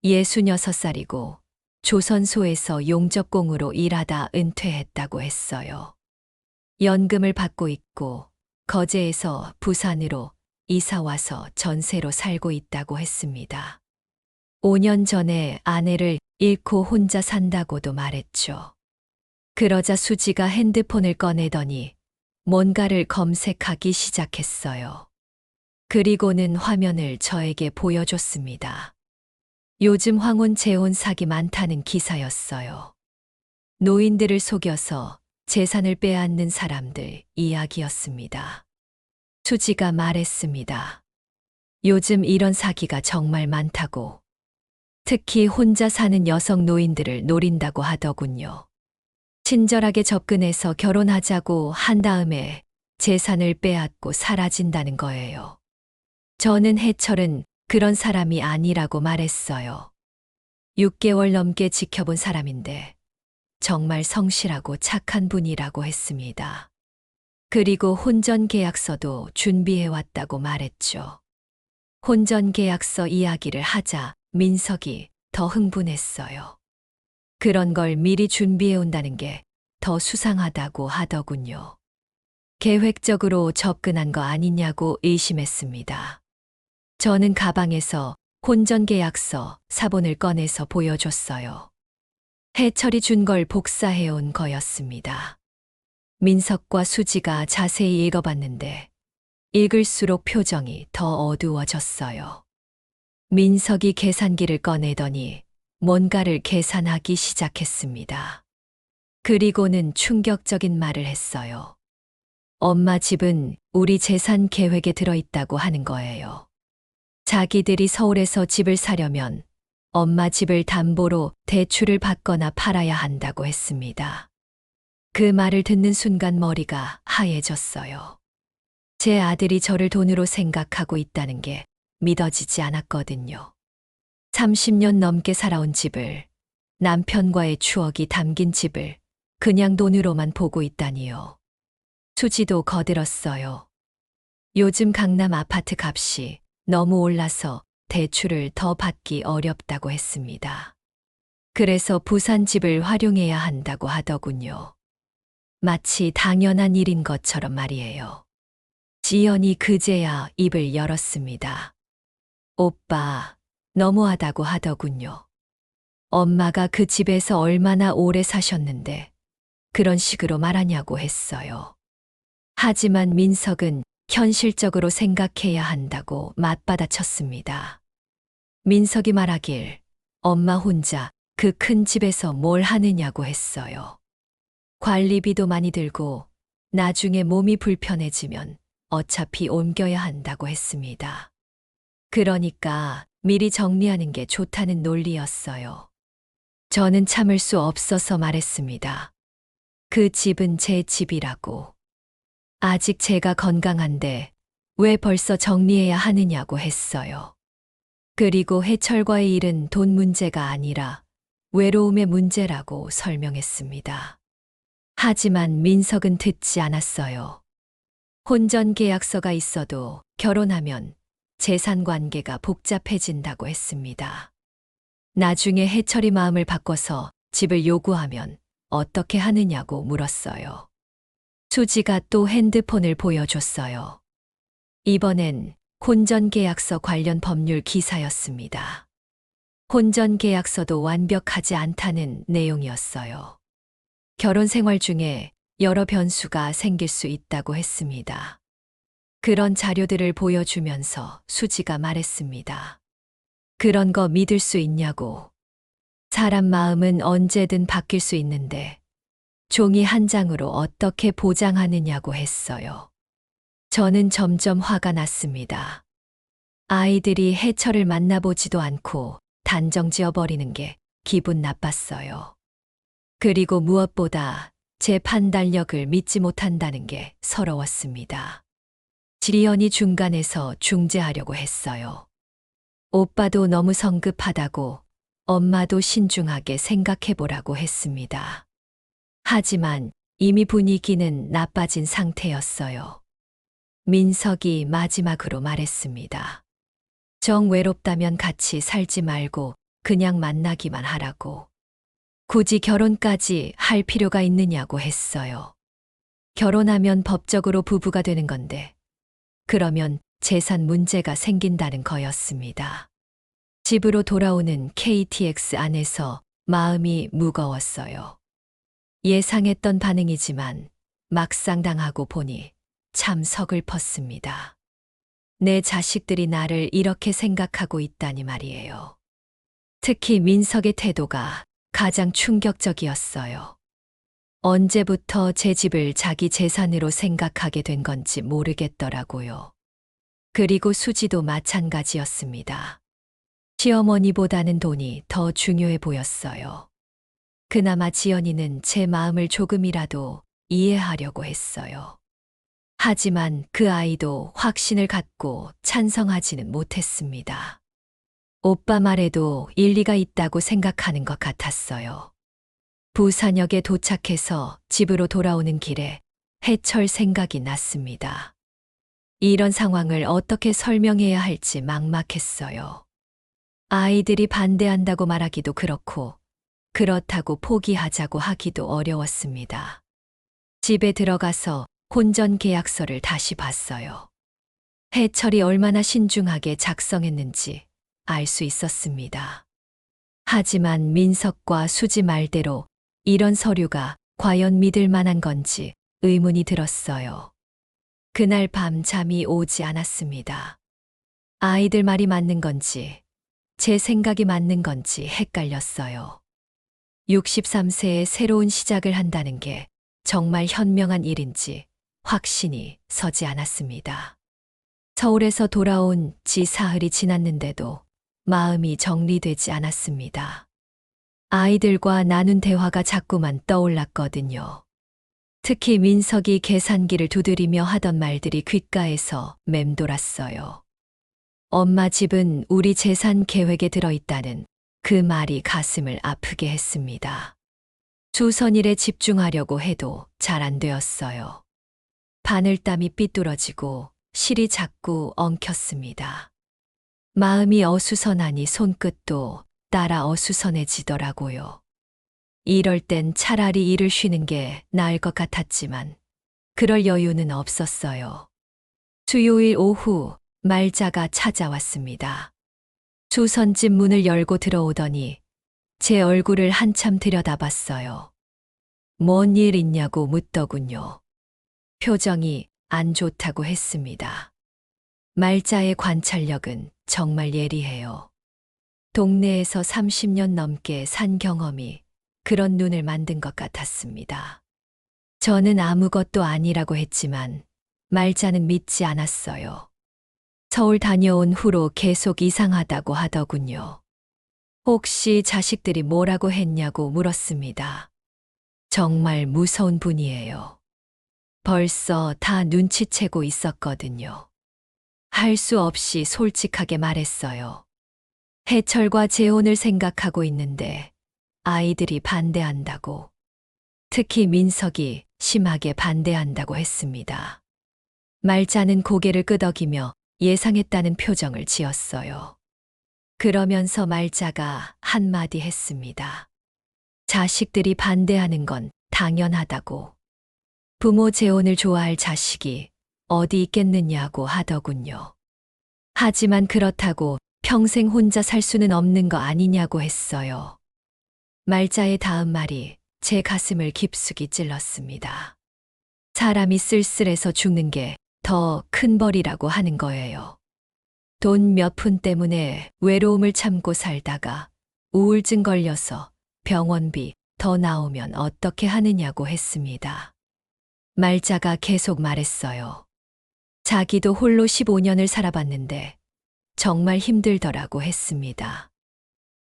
66살이고 조선소에서 용접공으로 일하다 은퇴했다고 했어요. 연금을 받고 있고 거제에서 부산으로 이사와서 전세로 살고 있다고 했습니다. 5년 전에 아내를 잃고 혼자 산다고도 말했죠. 그러자 수지가 핸드폰을 꺼내더니 뭔가를 검색하기 시작했어요. 그리고는 화면을 저에게 보여줬습니다. 요즘 황혼 재혼 사기 많다는 기사였어요. 노인들을 속여서 재산을 빼앗는 사람들 이야기였습니다. 수지가 말했습니다. 요즘 이런 사기가 정말 많다고. 특히 혼자 사는 여성 노인들을 노린다고 하더군요. 친절하게 접근해서 결혼하자고 한 다음에 재산을 빼앗고 사라진다는 거예요. 저는 해철은 그런 사람이 아니라고 말했어요. 6개월 넘게 지켜본 사람인데 정말 성실하고 착한 분이라고 했습니다. 그리고 혼전 계약서도 준비해 왔다고 말했죠. 혼전 계약서 이야기를 하자 민석이 더 흥분했어요. 그런 걸 미리 준비해 온다는 게 더 수상하다고 하더군요. 계획적으로 접근한 거 아니냐고 의심했습니다. 저는 가방에서 혼전 계약서 사본을 꺼내서 보여줬어요. 해철이 준 걸 복사해 온 거였습니다. 민석과 수지가 자세히 읽어봤는데 읽을수록 표정이 더 어두워졌어요. 민석이 계산기를 꺼내더니 뭔가를 계산하기 시작했습니다. 그리고는 충격적인 말을 했어요. 엄마 집은 우리 재산 계획에 들어있다고 하는 거예요. 자기들이 서울에서 집을 사려면 엄마 집을 담보로 대출을 받거나 팔아야 한다고 했습니다. 그 말을 듣는 순간 머리가 하얘졌어요. 제 아들이 저를 돈으로 생각하고 있다는 게 믿어지지 않았거든요. 30년 넘게 살아온 집을, 남편과의 추억이 담긴 집을 그냥 돈으로만 보고 있다니요. 수지도 거들었어요. 요즘 강남 아파트 값이 너무 올라서 대출을 더 받기 어렵다고 했습니다. 그래서 부산 집을 활용해야 한다고 하더군요. 마치 당연한 일인 것처럼 말이에요. 지연이 그제야 입을 열었습니다. 오빠, 너무하다고 하더군요. 엄마가 그 집에서 얼마나 오래 사셨는데 그런 식으로 말하냐고 했어요. 하지만 민석은 현실적으로 생각해야 한다고 맞받아쳤습니다. 민석이 말하길 엄마 혼자 그 큰 집에서 뭘 하느냐고 했어요. 관리비도 많이 들고 나중에 몸이 불편해지면 어차피 옮겨야 한다고 했습니다. 그러니까 미리 정리하는 게 좋다는 논리였어요. 저는 참을 수 없어서 말했습니다. 그 집은 제 집이라고. 아직 제가 건강한데 왜 벌써 정리해야 하느냐고 했어요. 그리고 해철과의 일은 돈 문제가 아니라 외로움의 문제라고 설명했습니다. 하지만 민석은 듣지 않았어요. 혼전 계약서가 있어도 결혼하면 재산 관계가 복잡해진다고 했습니다. 나중에 해철이 마음을 바꿔서 집을 요구하면 어떻게 하느냐고 물었어요. 수지가 또 핸드폰을 보여줬어요. 이번엔 혼전계약서 관련 법률 기사였습니다. 혼전계약서도 완벽하지 않다는 내용이었어요. 결혼 생활 중에 여러 변수가 생길 수 있다고 했습니다. 그런 자료들을 보여주면서 수지가 말했습니다. 그런 거 믿을 수 있냐고. 사람 마음은 언제든 바뀔 수 있는데 종이 한 장으로 어떻게 보장하느냐고 했어요. 저는 점점 화가 났습니다. 아이들이 해철을 만나보지도 않고 단정 지어버리는 게 기분 나빴어요. 그리고 무엇보다 제 판단력을 믿지 못한다는 게 서러웠습니다. 지연이 중간에서 중재하려고 했어요. 오빠도 너무 성급하다고 엄마도 신중하게 생각해보라고 했습니다. 하지만 이미 분위기는 나빠진 상태였어요. 민석이 마지막으로 말했습니다. 정 외롭다면 같이 살지 말고 그냥 만나기만 하라고. 굳이 결혼까지 할 필요가 있느냐고 했어요. 결혼하면 법적으로 부부가 되는 건데, 그러면 재산 문제가 생긴다는 거였습니다. 집으로 돌아오는 KTX 안에서 마음이 무거웠어요. 예상했던 반응이지만 막상 당하고 보니 참 서글펐습니다. 내 자식들이 나를 이렇게 생각하고 있다니 말이에요. 특히 민석의 태도가 가장 충격적이었어요. 언제부터 제 집을 자기 재산으로 생각하게 된 건지 모르겠더라고요. 그리고 수지도 마찬가지였습니다. 시어머니보다는 돈이 더 중요해 보였어요. 그나마 지연이는 제 마음을 조금이라도 이해하려고 했어요. 하지만 그 아이도 확신을 갖고 찬성하지는 못했습니다. 오빠 말에도 일리가 있다고 생각하는 것 같았어요. 부산역에 도착해서 집으로 돌아오는 길에 해철 생각이 났습니다. 이런 상황을 어떻게 설명해야 할지 막막했어요. 아이들이 반대한다고 말하기도 그렇고, 그렇다고 포기하자고 하기도 어려웠습니다. 집에 들어가서 혼전 계약서를 다시 봤어요. 해철이 얼마나 신중하게 작성했는지 알 수 있었습니다. 하지만 민석과 수지 말대로 이런 서류가 과연 믿을 만한 건지 의문이 들었어요. 그날 밤 잠이 오지 않았습니다. 아이들 말이 맞는 건지, 제 생각이 맞는 건지 헷갈렸어요. 63세에 새로운 시작을 한다는 게 정말 현명한 일인지 확신이 서지 않았습니다. 서울에서 돌아온 지 사흘이 지났는데도 마음이 정리되지 않았습니다. 아이들과 나눈 대화가 자꾸만 떠올랐거든요. 특히 민석이 계산기를 두드리며 하던 말들이 귓가에서 맴돌았어요. 엄마 집은 우리 재산 계획에 들어있다는 그 말이 가슴을 아프게 했습니다. 주선일에 집중하려고 해도 잘 안 되었어요. 바늘땀이 삐뚤어지고 실이 자꾸 엉켰습니다. 마음이 어수선하니 손끝도 따라 어수선해지더라고요. 이럴 땐 차라리 일을 쉬는 게 나을 것 같았지만 그럴 여유는 없었어요. 수요일 오후 말자가 찾아왔습니다. 주선집 문을 열고 들어오더니 제 얼굴을 한참 들여다봤어요. 뭔 일 있냐고 묻더군요. 표정이 안 좋다고 했습니다. 말자의 관찰력은 정말 예리해요. 동네에서 30년 넘게 산 경험이 그런 눈을 만든 것 같았습니다. 저는 아무것도 아니라고 했지만 말자는 믿지 않았어요. 서울 다녀온 후로 계속 이상하다고 하더군요. 혹시 자식들이 뭐라고 했냐고 물었습니다. 정말 무서운 분이에요. 벌써 다 눈치채고 있었거든요. 할 수 없이 솔직하게 말했어요. 해철과 재혼을 생각하고 있는데 아이들이 반대한다고. 특히 민석이 심하게 반대한다고 했습니다. 말자는 고개를 끄덕이며 예상했다는 표정을 지었어요. 그러면서 말자가 한마디 했습니다. 자식들이 반대하는 건 당연하다고. 부모 재혼을 좋아할 자식이 어디 있겠느냐고 하더군요. 하지만 그렇다고 평생 혼자 살 수는 없는 거 아니냐고 했어요. 말자의 다음 말이 제 가슴을 깊숙이 찔렀습니다. 사람이 쓸쓸해서 죽는 게 더 큰 벌이라고 하는 거예요. 돈 몇 푼 때문에 외로움을 참고 살다가 우울증 걸려서 병원비 더 나오면 어떻게 하느냐고 했습니다. 말자가 계속 말했어요. 자기도 홀로 15년을 살아봤는데 정말 힘들더라고 했습니다.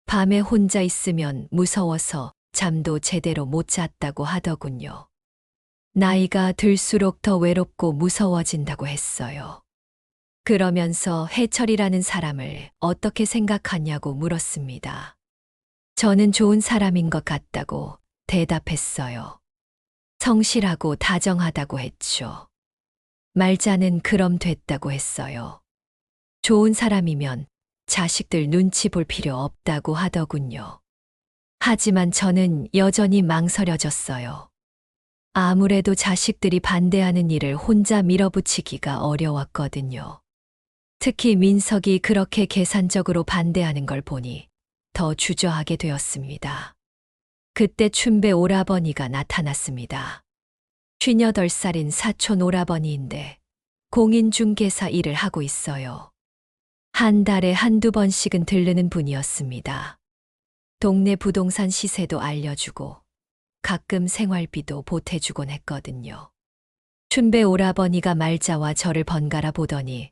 밤에 혼자 있으면 무서워서 잠도 제대로 못 잤다고 하더군요. 나이가 들수록 더 외롭고 무서워진다고 했어요. 그러면서 해철이라는 사람을 어떻게 생각하냐고 물었습니다. 저는 좋은 사람인 것 같다고 대답했어요. 성실하고 다정하다고 했죠. 말자는 그럼 됐다고 했어요. 좋은 사람이면 자식들 눈치 볼 필요 없다고 하더군요. 하지만 저는 여전히 망설여졌어요. 아무래도 자식들이 반대하는 일을 혼자 밀어붙이기가 어려웠거든요. 특히 민석이 그렇게 계산적으로 반대하는 걸 보니 더 주저하게 되었습니다. 그때 춘배 오라버니가 나타났습니다. 58살인 사촌 오라버니인데 공인중개사 일을 하고 있어요. 한 달에 한두 번씩은 들르는 분이었습니다. 동네 부동산 시세도 알려주고 가끔 생활비도 보태주곤 했거든요. 춘배 오라버니가 말자와 저를 번갈아 보더니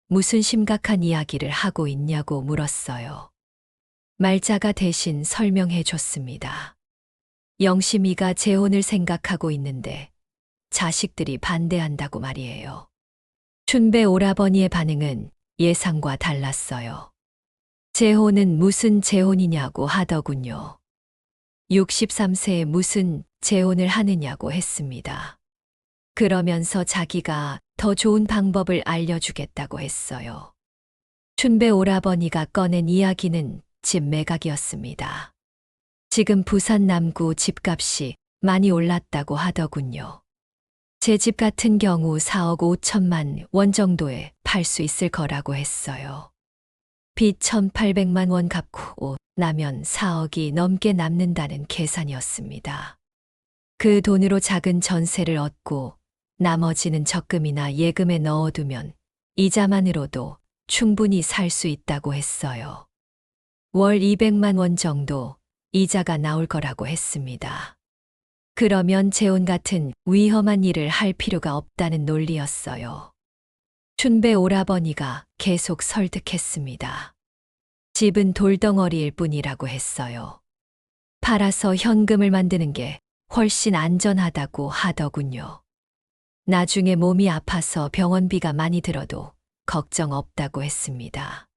무슨 심각한 이야기를 하고 있냐고 물었어요. 말자가 대신 설명해 줬습니다. 영심이가 재혼을 생각하고 있는데 자식들이 반대한다고 말이에요. 춘배 오라버니의 반응은 예상과 달랐어요. 재혼은 무슨 재혼이냐고 하더군요. 63세에 무슨 재혼을 하느냐고 했습니다. 그러면서 자기가 더 좋은 방법을 알려주겠다고 했어요. 춘배 오라버니가 꺼낸 이야기는 집 매각이었습니다. 지금 부산 남구 집값이 많이 올랐다고 하더군요. 제 집 같은 경우 4억 5천만 원 정도에 팔 수 있을 거라고 했어요. 빚 1,800만 원 갚고 나면 4억이 넘게 남는다는 계산이었습니다. 그 돈으로 작은 전세를 얻고 나머지는 적금이나 예금에 넣어두면 이자만으로도 충분히 살 수 있다고 했어요. 월 200만 원 정도 이자가 나올 거라고 했습니다. 그러면 재혼 같은 위험한 일을 할 필요가 없다는 논리였어요. 춘배 오라버니가 계속 설득했습니다. 집은 돌덩어리일 뿐이라고 했어요. 팔아서 현금을 만드는 게 훨씬 안전하다고 하더군요. 나중에 몸이 아파서 병원비가 많이 들어도 걱정 없다고 했습니다.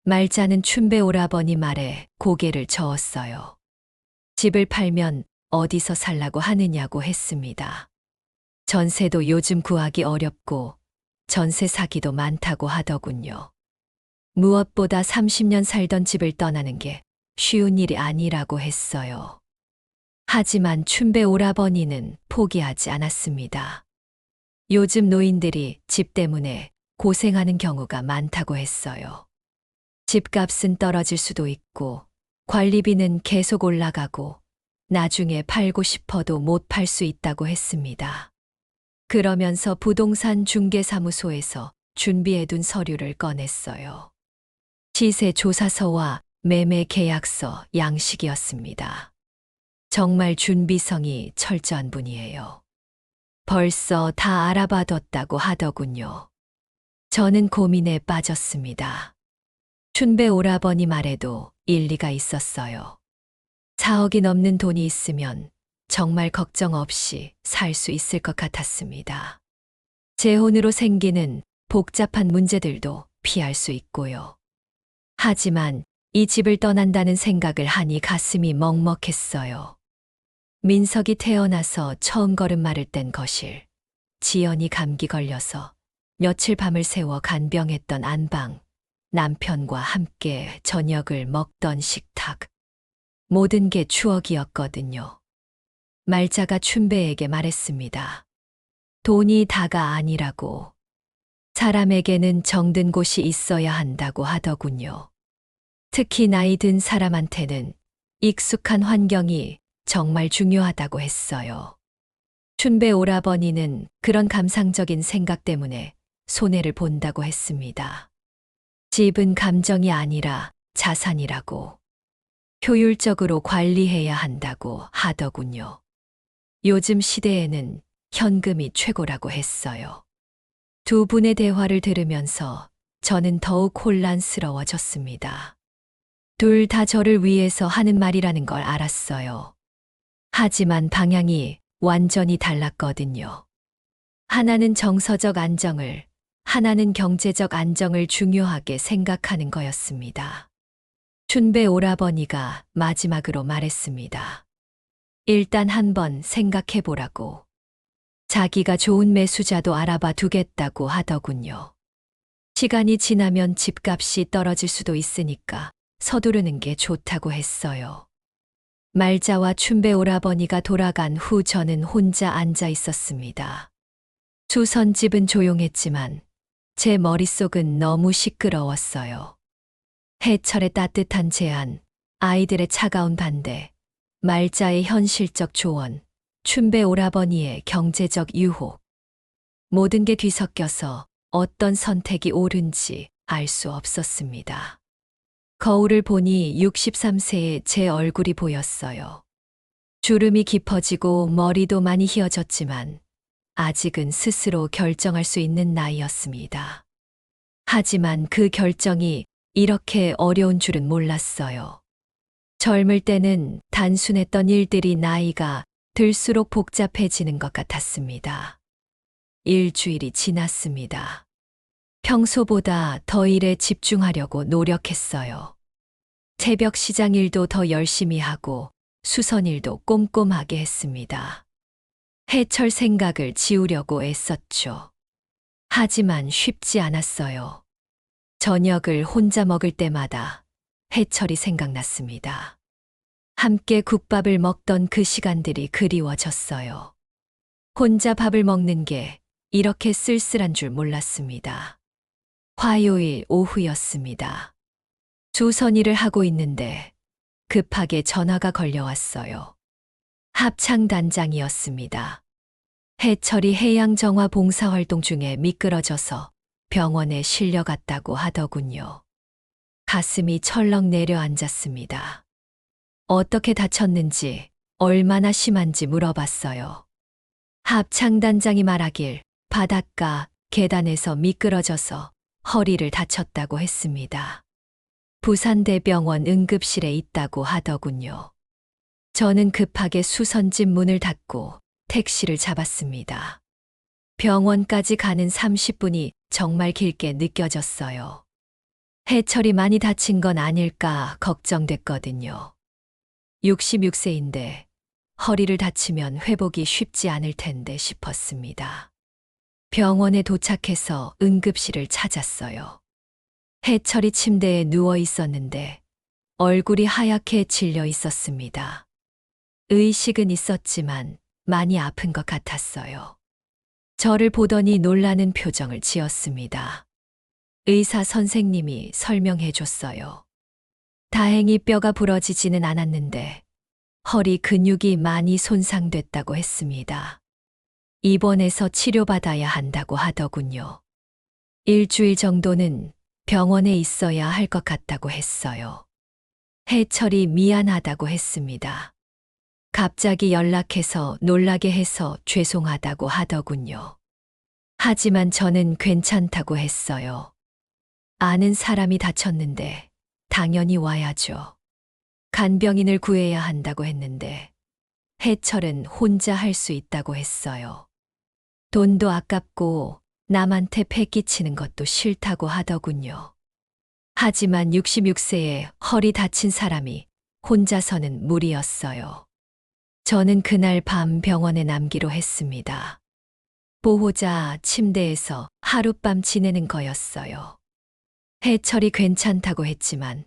말자는 춘배 오라버니 말에 고개를 저었어요. 집을 팔면 어디서 살라고 하느냐고 했습니다. 전세도 요즘 구하기 어렵고 전세 사기도 많다고 하더군요. 무엇보다 30년 살던 집을 떠나는 게 쉬운 일이 아니라고 했어요. 하지만 춘배 오라버니는 포기하지 않았습니다. 요즘 노인들이 집 때문에 고생하는 경우가 많다고 했어요. 집값은 떨어질 수도 있고 관리비는 계속 올라가고 나중에 팔고 싶어도 못 팔 수 있다고 했습니다. 그러면서 부동산 중개사무소에서 준비해둔 서류를 꺼냈어요. 시세 조사서와 매매 계약서 양식이었습니다. 정말 준비성이 철저한 분이에요. 벌써 다 알아봐뒀다고 하더군요. 저는 고민에 빠졌습니다. 춘배 오라버니 말에도 일리가 있었어요. 4억이 넘는 돈이 있으면 정말 걱정 없이 살 수 있을 것 같았습니다. 재혼으로 생기는 복잡한 문제들도 피할 수 있고요. 하지만 이 집을 떠난다는 생각을 하니 가슴이 먹먹했어요. 민석이 태어나서 처음 걸음마를 뗀 거실, 지연이 감기 걸려서 며칠 밤을 새워 간병했던 안방, 남편과 함께 저녁을 먹던 식탁, 모든 게 추억이었거든요. 말자가 춘배에게 말했습니다. 돈이 다가 아니라고. 사람에게는 정든 곳이 있어야 한다고 하더군요. 특히 나이 든 사람한테는 익숙한 환경이 정말 중요하다고 했어요. 춘배 오라버니는 그런 감상적인 생각 때문에 손해를 본다고 했습니다. 집은 감정이 아니라 자산이라고. 효율적으로 관리해야 한다고 하더군요. 요즘 시대에는 현금이 최고라고 했어요. 두 분의 대화를 들으면서 저는 더욱 혼란스러워졌습니다. 둘 다 저를 위해서 하는 말이라는 걸 알았어요. 하지만 방향이 완전히 달랐거든요. 하나는 정서적 안정을, 하나는 경제적 안정을 중요하게 생각하는 거였습니다. 춘배 오라버니가 마지막으로 말했습니다. 일단 한번 생각해 보라고. 자기가 좋은 매수자도 알아봐 두겠다고 하더군요. 시간이 지나면 집값이 떨어질 수도 있으니까 서두르는 게 좋다고 했어요. 말자와 춘배 오라버니가 돌아간 후 저는 혼자 앉아 있었습니다. 수선집은 조용했지만 제 머릿속은 너무 시끄러웠어요. 해철의 따뜻한 제안, 아이들의 차가운 반대, 말자의 현실적 조언, 춘배 오라버니의 경제적 유혹. 모든 게 뒤섞여서 어떤 선택이 옳은지 알 수 없었습니다. 거울을 보니 63세의 제 얼굴이 보였어요. 주름이 깊어지고 머리도 많이 휘어졌지만 아직은 스스로 결정할 수 있는 나이였습니다. 하지만 그 결정이 이렇게 어려운 줄은 몰랐어요. 젊을 때는 단순했던 일들이 나이가 들수록 복잡해지는 것 같았습니다. 일주일이 지났습니다. 평소보다 더 일에 집중하려고 노력했어요. 새벽 시장 일도 더 열심히 하고 수선일도 꼼꼼하게 했습니다. 해철 생각을 지우려고 애썼죠. 하지만 쉽지 않았어요. 저녁을 혼자 먹을 때마다 해철이 생각났습니다. 함께 국밥을 먹던 그 시간들이 그리워졌어요. 혼자 밥을 먹는 게 이렇게 쓸쓸한 줄 몰랐습니다. 화요일 오후였습니다. 수선일을 하고 있는데 급하게 전화가 걸려왔어요. 합창단장이었습니다. 해철이 해양정화 봉사활동 중에 미끄러져서 병원에 실려갔다고 하더군요. 가슴이 철렁 내려앉았습니다. 어떻게 다쳤는지, 얼마나 심한지 물어봤어요. 합창단장이 말하길 바닷가 계단에서 미끄러져서 허리를 다쳤다고 했습니다. 부산대병원 응급실에 있다고 하더군요. 저는 급하게 수선집 문을 닫고 택시를 잡았습니다. 병원까지 가는 30분이 정말 길게 느껴졌어요. 해철이 많이 다친 건 아닐까 걱정됐거든요. 66세인데 허리를 다치면 회복이 쉽지 않을 텐데 싶었습니다. 병원에 도착해서 응급실을 찾았어요. 해철이 침대에 누워 있었는데 얼굴이 하얗게 질려 있었습니다. 의식은 있었지만 많이 아픈 것 같았어요. 저를 보더니 놀라는 표정을 지었습니다. 의사 선생님이 설명해 줬어요. 다행히 뼈가 부러지지는 않았는데 허리 근육이 많이 손상됐다고 했습니다. 입원해서 치료받아야 한다고 하더군요. 일주일 정도는 병원에 있어야 할 것 같다고 했어요. 해철이 미안하다고 했습니다. 갑자기 연락해서 놀라게 해서 죄송하다고 하더군요. 하지만 저는 괜찮다고 했어요. 아는 사람이 다쳤는데 당연히 와야죠. 간병인을 구해야 한다고 했는데 해철은 혼자 할 수 있다고 했어요. 돈도 아깝고 남한테 패 끼치는 것도 싫다고 하더군요. 하지만 66세에 허리 다친 사람이 혼자서는 무리였어요. 저는 그날 밤 병원에 남기로 했습니다. 보호자 침대에서 하룻밤 지내는 거였어요. 해철이 괜찮다고 했지만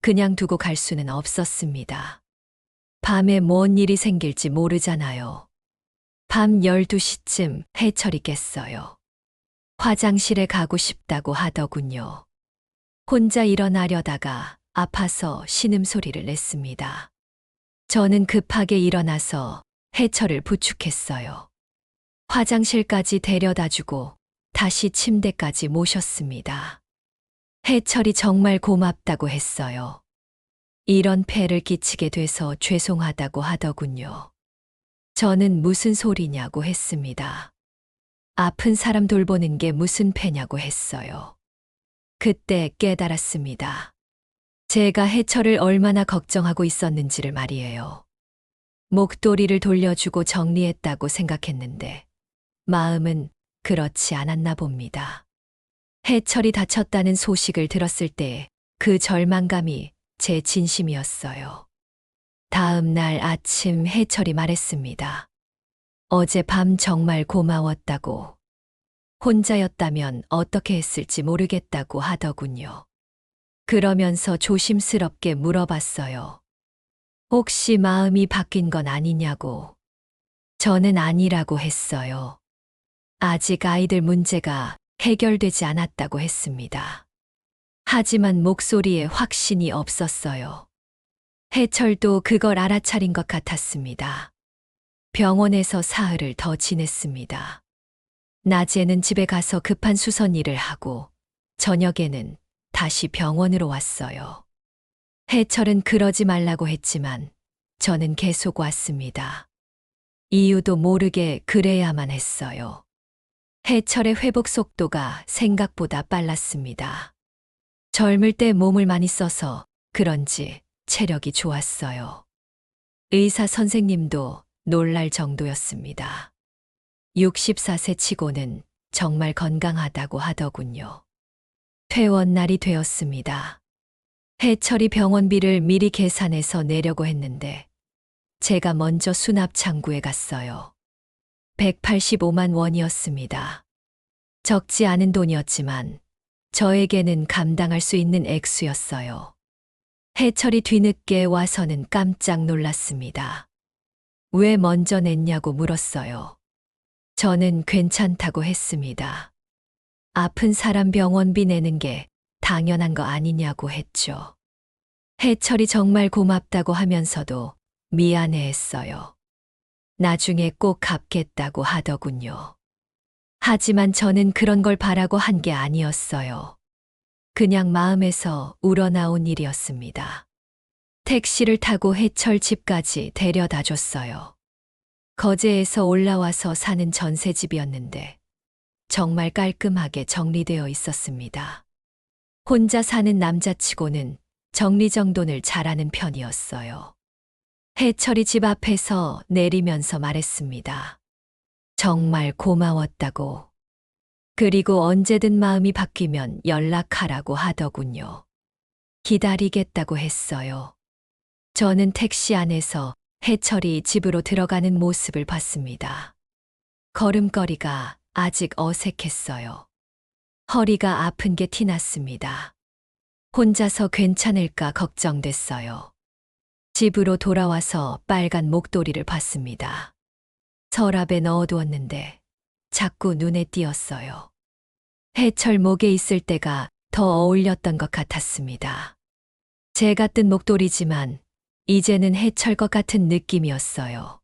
그냥 두고 갈 수는 없었습니다. 밤에 뭔 일이 생길지 모르잖아요. 밤 12시쯤 해철이 깼어요. 화장실에 가고 싶다고 하더군요. 혼자 일어나려다가 아파서 신음소리를 냈습니다. 저는 급하게 일어나서 해철을 부축했어요. 화장실까지 데려다주고 다시 침대까지 모셨습니다. 해철이 정말 고맙다고 했어요. 이런 폐를 끼치게 돼서 죄송하다고 하더군요. 저는 무슨 소리냐고 했습니다. 아픈 사람 돌보는 게 무슨 폐냐고 했어요. 그때 깨달았습니다. 제가 해철을 얼마나 걱정하고 있었는지를 말이에요. 목도리를 돌려주고 정리했다고 생각했는데 마음은 그렇지 않았나 봅니다. 해철이 다쳤다는 소식을 들었을 때 그 절망감이 제 진심이었어요. 다음 날 아침 해철이 말했습니다. 어젯밤 정말 고마웠다고. 혼자였다면 어떻게 했을지 모르겠다고 하더군요. 그러면서 조심스럽게 물어봤어요. 혹시 마음이 바뀐 건 아니냐고. 저는 아니라고 했어요. 아직 아이들 문제가 해결되지 않았다고 했습니다. 하지만 목소리에 확신이 없었어요. 해철도 그걸 알아차린 것 같았습니다. 병원에서 사흘을 더 지냈습니다. 낮에는 집에 가서 급한 수선 일을 하고 저녁에는 다시 병원으로 왔어요. 해철은 그러지 말라고 했지만 저는 계속 왔습니다. 이유도 모르게 그래야만 했어요. 해철의 회복 속도가 생각보다 빨랐습니다. 젊을 때 몸을 많이 써서 그런지 체력이 좋았어요. 의사 선생님도 놀랄 정도였습니다. 64세 치고는 정말 건강하다고 하더군요. 퇴원 날이 되었습니다. 해철이 병원비를 미리 계산해서 내려고 했는데 제가 먼저 수납 창구에 갔어요. 185만 원이었습니다. 적지 않은 돈이었지만 저에게는 감당할 수 있는 액수였어요. 해철이 뒤늦게 와서는 깜짝 놀랐습니다. 왜 먼저 냈냐고 물었어요. 저는 괜찮다고 했습니다. 아픈 사람 병원비 내는 게 당연한 거 아니냐고 했죠. 해철이 정말 고맙다고 하면서도 미안해했어요. 나중에 꼭 갚겠다고 하더군요. 하지만 저는 그런 걸 바라고 한 게 아니었어요. 그냥 마음에서 우러나온 일이었습니다. 택시를 타고 해철 집까지 데려다 줬어요. 거제에서 올라와서 사는 전셋집이었는데 정말 깔끔하게 정리되어 있었습니다. 혼자 사는 남자치고는 정리정돈을 잘하는 편이었어요. 해철이 집 앞에서 내리면서 말했습니다. 정말 고마웠다고. 그리고 언제든 마음이 바뀌면 연락하라고 하더군요. 기다리겠다고 했어요. 저는 택시 안에서 해철이 집으로 들어가는 모습을 봤습니다. 걸음걸이가 아직 어색했어요. 허리가 아픈 게 티났습니다. 혼자서 괜찮을까 걱정됐어요. 집으로 돌아와서 빨간 목도리를 봤습니다. 서랍에 넣어두었는데 자꾸 눈에 띄었어요. 해철 목에 있을 때가 더 어울렸던 것 같았습니다. 제가 뜬 목도리지만 이제는 해철 것 같은 느낌이었어요.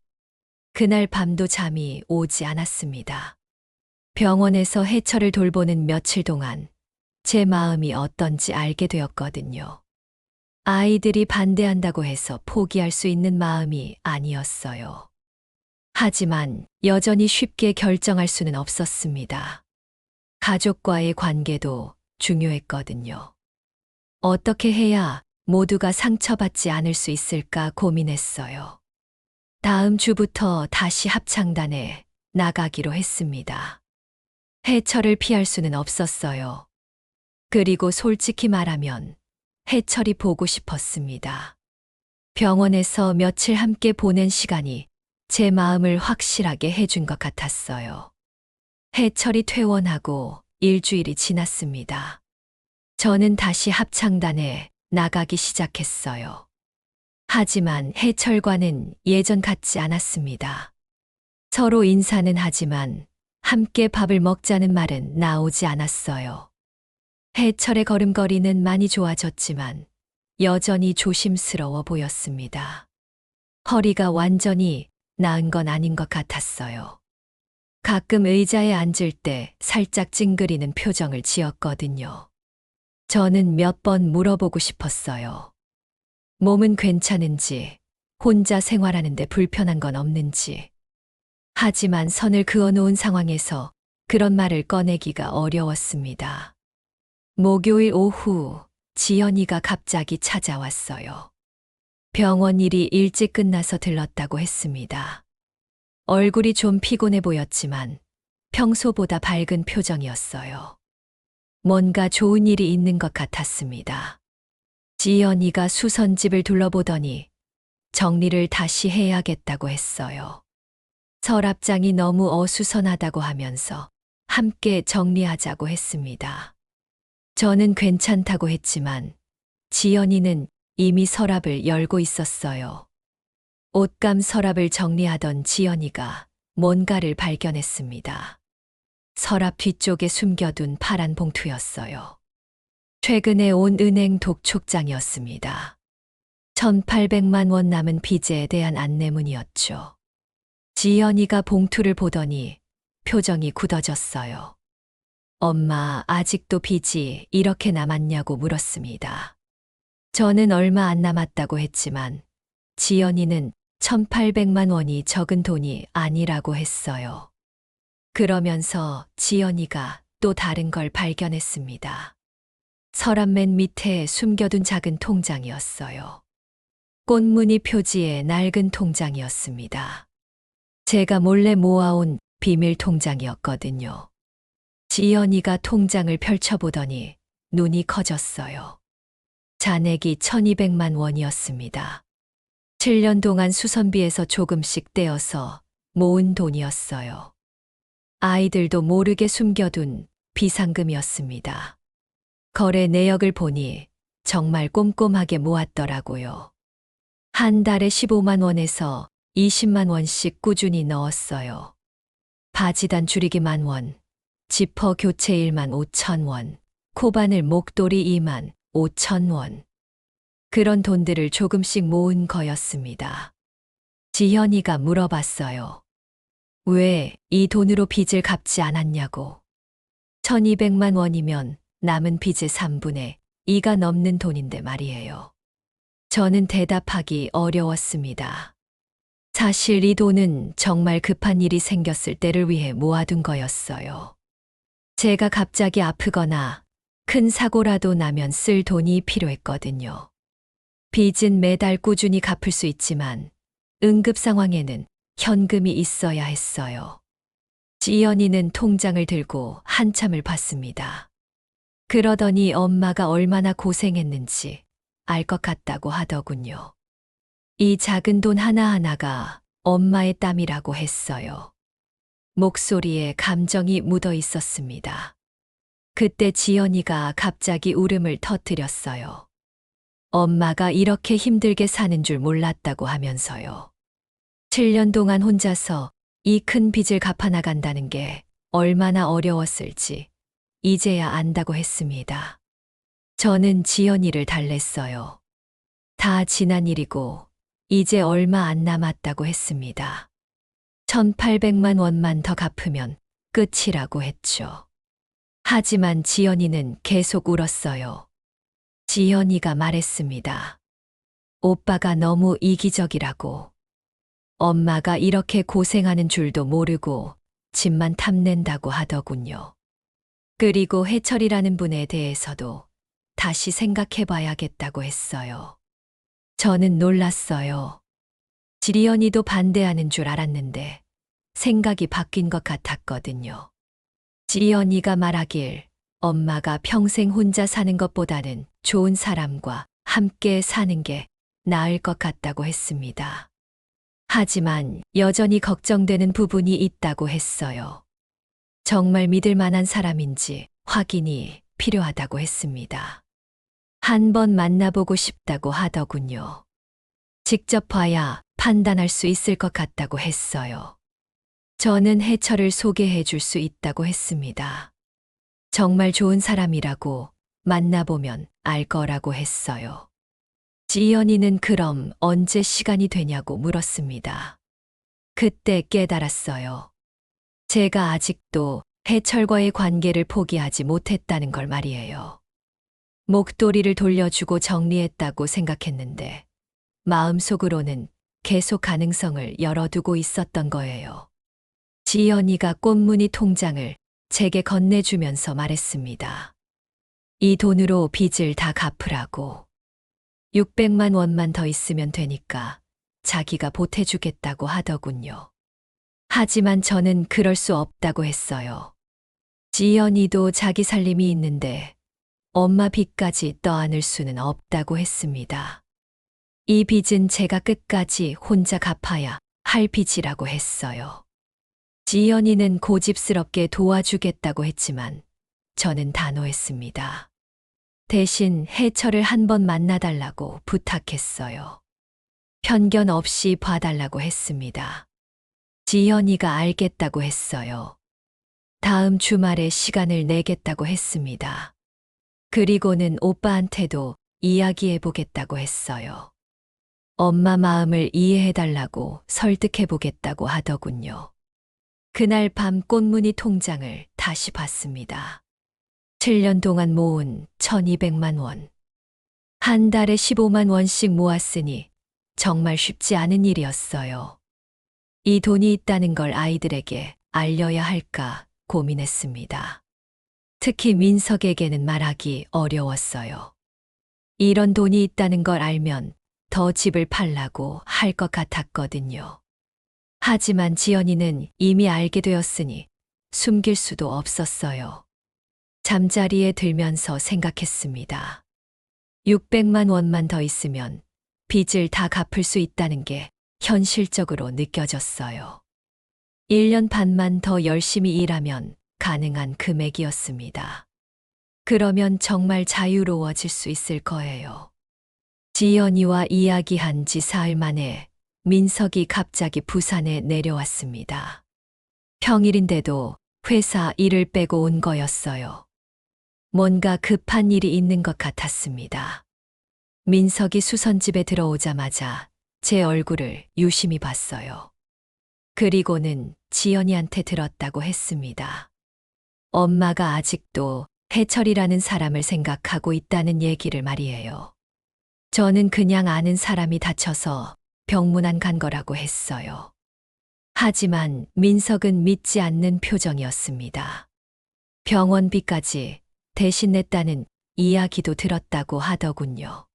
그날 밤도 잠이 오지 않았습니다. 병원에서 해철을 돌보는 며칠 동안 제 마음이 어떤지 알게 되었거든요. 아이들이 반대한다고 해서 포기할 수 있는 마음이 아니었어요. 하지만 여전히 쉽게 결정할 수는 없었습니다. 가족과의 관계도 중요했거든요. 어떻게 해야 모두가 상처받지 않을 수 있을까 고민했어요. 다음 주부터 다시 합창단에 나가기로 했습니다. 해철을 피할 수는 없었어요. 그리고 솔직히 말하면 해철이 보고 싶었습니다. 병원에서 며칠 함께 보낸 시간이 제 마음을 확실하게 해준 것 같았어요. 해철이 퇴원하고 일주일이 지났습니다. 저는 다시 합창단에 나가기 시작했어요. 하지만 해철과는 예전 같지 않았습니다. 서로 인사는 하지만 함께 밥을 먹자는 말은 나오지 않았어요. 해철의 걸음걸이는 많이 좋아졌지만 여전히 조심스러워 보였습니다. 허리가 완전히 나은 건 아닌 것 같았어요. 가끔 의자에 앉을 때 살짝 찡그리는 표정을 지었거든요. 저는 몇 번 물어보고 싶었어요. 몸은 괜찮은지, 혼자 생활하는데 불편한 건 없는지. 하지만 선을 그어놓은 상황에서 그런 말을 꺼내기가 어려웠습니다. 목요일 오후 지연이가 갑자기 찾아왔어요. 병원 일이 일찍 끝나서 들렀다고 했습니다. 얼굴이 좀 피곤해 보였지만 평소보다 밝은 표정이었어요. 뭔가 좋은 일이 있는 것 같았습니다. 지연이가 수선집을 둘러보더니 정리를 다시 해야겠다고 했어요. 서랍장이 너무 어수선하다고 하면서 함께 정리하자고 했습니다. 저는 괜찮다고 했지만 지연이는 이미 서랍을 열고 있었어요. 옷감 서랍을 정리하던 지연이가 뭔가를 발견했습니다. 서랍 뒤쪽에 숨겨둔 파란 봉투였어요. 최근에 온 은행 독촉장이었습니다. 1,800만 원 남은 빚에 대한 안내문이었죠. 지연이가 봉투를 보더니 표정이 굳어졌어요. 엄마, 아직도 빚이 이렇게 남았냐고 물었습니다. 저는 얼마 안 남았다고 했지만 지연이는 1,800만 원이 적은 돈이 아니라고 했어요. 그러면서 지연이가 또 다른 걸 발견했습니다. 서랍 맨 밑에 숨겨둔 작은 통장이었어요. 꽃무늬 표지의 낡은 통장이었습니다. 제가 몰래 모아온 비밀 통장이었거든요. 지연이가 통장을 펼쳐보더니 눈이 커졌어요. 잔액이 1,200만 원이었습니다. 7년 동안 수선비에서 조금씩 떼어서 모은 돈이었어요. 아이들도 모르게 숨겨둔 비상금이었습니다. 거래 내역을 보니 정말 꼼꼼하게 모았더라고요. 한 달에 15만 원에서 20만 원씩 꾸준히 넣었어요. 바지단 줄이기 10,000원, 지퍼 교체 15,000원, 코바늘 목도리 25,000원. 그런 돈들을 조금씩 모은 거였습니다. 지현이가 물어봤어요. 왜 이 돈으로 빚을 갚지 않았냐고. 1200만 원이면 남은 빚의 3분의 2가 넘는 돈인데 말이에요. 저는 대답하기 어려웠습니다. 사실 이 돈은 정말 급한 일이 생겼을 때를 위해 모아둔 거였어요. 제가 갑자기 아프거나 큰 사고라도 나면 쓸 돈이 필요했거든요. 빚은 매달 꾸준히 갚을 수 있지만 응급 상황에는 현금이 있어야 했어요. 지연이는 통장을 들고 한참을 봤습니다. 그러더니 엄마가 얼마나 고생했는지 알 것 같다고 하더군요. 이 작은 돈 하나하나가 엄마의 땀이라고 했어요. 목소리에 감정이 묻어 있었습니다. 그때 지연이가 갑자기 울음을 터뜨렸어요. 엄마가 이렇게 힘들게 사는 줄 몰랐다고 하면서요. 7년 동안 혼자서 이 큰 빚을 갚아나간다는 게 얼마나 어려웠을지 이제야 안다고 했습니다. 저는 지연이를 달랬어요. 다 지난 일이고 이제 얼마 안 남았다고 했습니다. 1,800만 원만 더 갚으면 끝이라고 했죠. 하지만 지연이는 계속 울었어요. 지연이가 말했습니다. 오빠가 너무 이기적이라고. 엄마가 이렇게 고생하는 줄도 모르고 집만 탐낸다고 하더군요. 그리고 해철이라는 분에 대해서도 다시 생각해 봐야겠다고 했어요. 저는 놀랐어요. 지연이도 반대하는 줄 알았는데 생각이 바뀐 것 같았거든요. 지연이가 말하길 엄마가 평생 혼자 사는 것보다는 좋은 사람과 함께 사는 게 나을 것 같다고 했습니다. 하지만 여전히 걱정되는 부분이 있다고 했어요. 정말 믿을 만한 사람인지 확인이 필요하다고 했습니다. 한번 만나보고 싶다고 하더군요. 직접 봐야 판단할 수 있을 것 같다고 했어요. 저는 해철을 소개해 줄 수 있다고 했습니다. 정말 좋은 사람이라고 만나보면 알 거라고 했어요. 지연이는 그럼 언제 시간이 되냐고 물었습니다. 그때 깨달았어요. 제가 아직도 해철과의 관계를 포기하지 못했다는 걸 말이에요. 목도리를 돌려주고 정리했다고 생각했는데 마음속으로는 계속 가능성을 열어두고 있었던 거예요. 지연이가 꽃무늬 통장을 제게 건네주면서 말했습니다. 이 돈으로 빚을 다 갚으라고. 600만 원만 더 있으면 되니까 자기가 보태주겠다고 하더군요. 하지만 저는 그럴 수 없다고 했어요. 지연이도 자기 살림이 있는데 엄마 빚까지 떠안을 수는 없다고 했습니다. 이 빚은 제가 끝까지 혼자 갚아야 할 빚이라고 했어요. 지연이는 고집스럽게 도와주겠다고 했지만 저는 단호했습니다. 대신 해철을 한번 만나달라고 부탁했어요. 편견 없이 봐달라고 했습니다. 지연이가 알겠다고 했어요. 다음 주말에 시간을 내겠다고 했습니다. 그리고는 오빠한테도 이야기해보겠다고 했어요. 엄마 마음을 이해해달라고 설득해보겠다고 하더군요. 그날 밤 꽃무늬 통장을 다시 봤습니다. 7년 동안 모은 1,200만 원. 한 달에 15만 원씩 모았으니 정말 쉽지 않은 일이었어요. 이 돈이 있다는 걸 아이들에게 알려야 할까 고민했습니다. 특히 민석에게는 말하기 어려웠어요. 이런 돈이 있다는 걸 알면 더 집을 팔라고 할 것 같았거든요. 하지만 지연이는 이미 알게 되었으니 숨길 수도 없었어요. 잠자리에 들면서 생각했습니다. 600만 원만 더 있으면 빚을 다 갚을 수 있다는 게 현실적으로 느껴졌어요. 1년 반만 더 열심히 일하면 가능한 금액이었습니다. 그러면 정말 자유로워질 수 있을 거예요. 지연이와 이야기한 지 사흘 만에 민석이 갑자기 부산에 내려왔습니다. 평일인데도 회사 일을 빼고 온 거였어요. 뭔가 급한 일이 있는 것 같았습니다. 민석이 수선집에 들어오자마자 제 얼굴을 유심히 봤어요. 그리고는 지연이한테 들었다고 했습니다. 엄마가 아직도 해철이라는 사람을 생각하고 있다는 얘기를 말이에요. 저는 그냥 아는 사람이 다쳐서 병문안 간 거라고 했어요. 하지만 민석은 믿지 않는 표정이었습니다. 병원비까지 대신 냈다는 이야기도 들었다고 하더군요.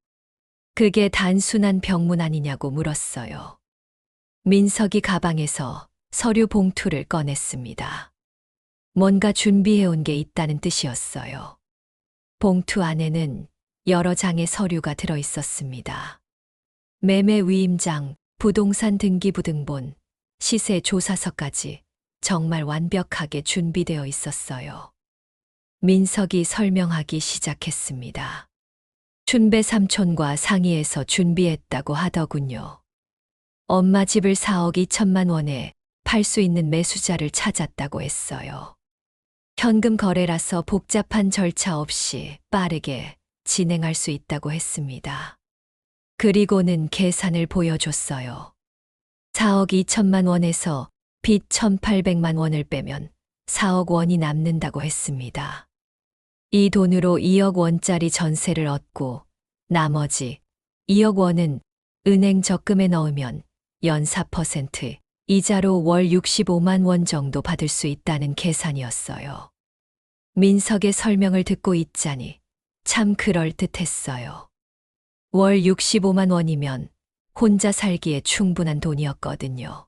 그게 단순한 병문안이냐고 물었어요. 민석이 가방에서 서류 봉투를 꺼냈습니다. 뭔가 준비해온 게 있다는 뜻이었어요. 봉투 안에는 여러 장의 서류가 들어 있었습니다. 매매 위임장, 부동산 등기부등본, 시세 조사서까지 정말 완벽하게 준비되어 있었어요. 민석이 설명하기 시작했습니다. 춘배 삼촌과 상의해서 준비했다고 하더군요. 엄마 집을 4억 2천만 원에 팔 수 있는 매수자를 찾았다고 했어요. 현금 거래라서 복잡한 절차 없이 빠르게 진행할 수 있다고 했습니다. 그리고는 계산을 보여줬어요. 4억 2천만 원에서 빚 1,800만 원을 빼면 4억 원이 남는다고 했습니다. 이 돈으로 2억 원짜리 전세를 얻고 나머지 2억 원은 은행 적금에 넣으면 연 4% 이자로 월 65만 원 정도 받을 수 있다는 계산이었어요. 민석의 설명을 듣고 있자니 참 그럴듯했어요. 월 65만 원이면 혼자 살기에 충분한 돈이었거든요.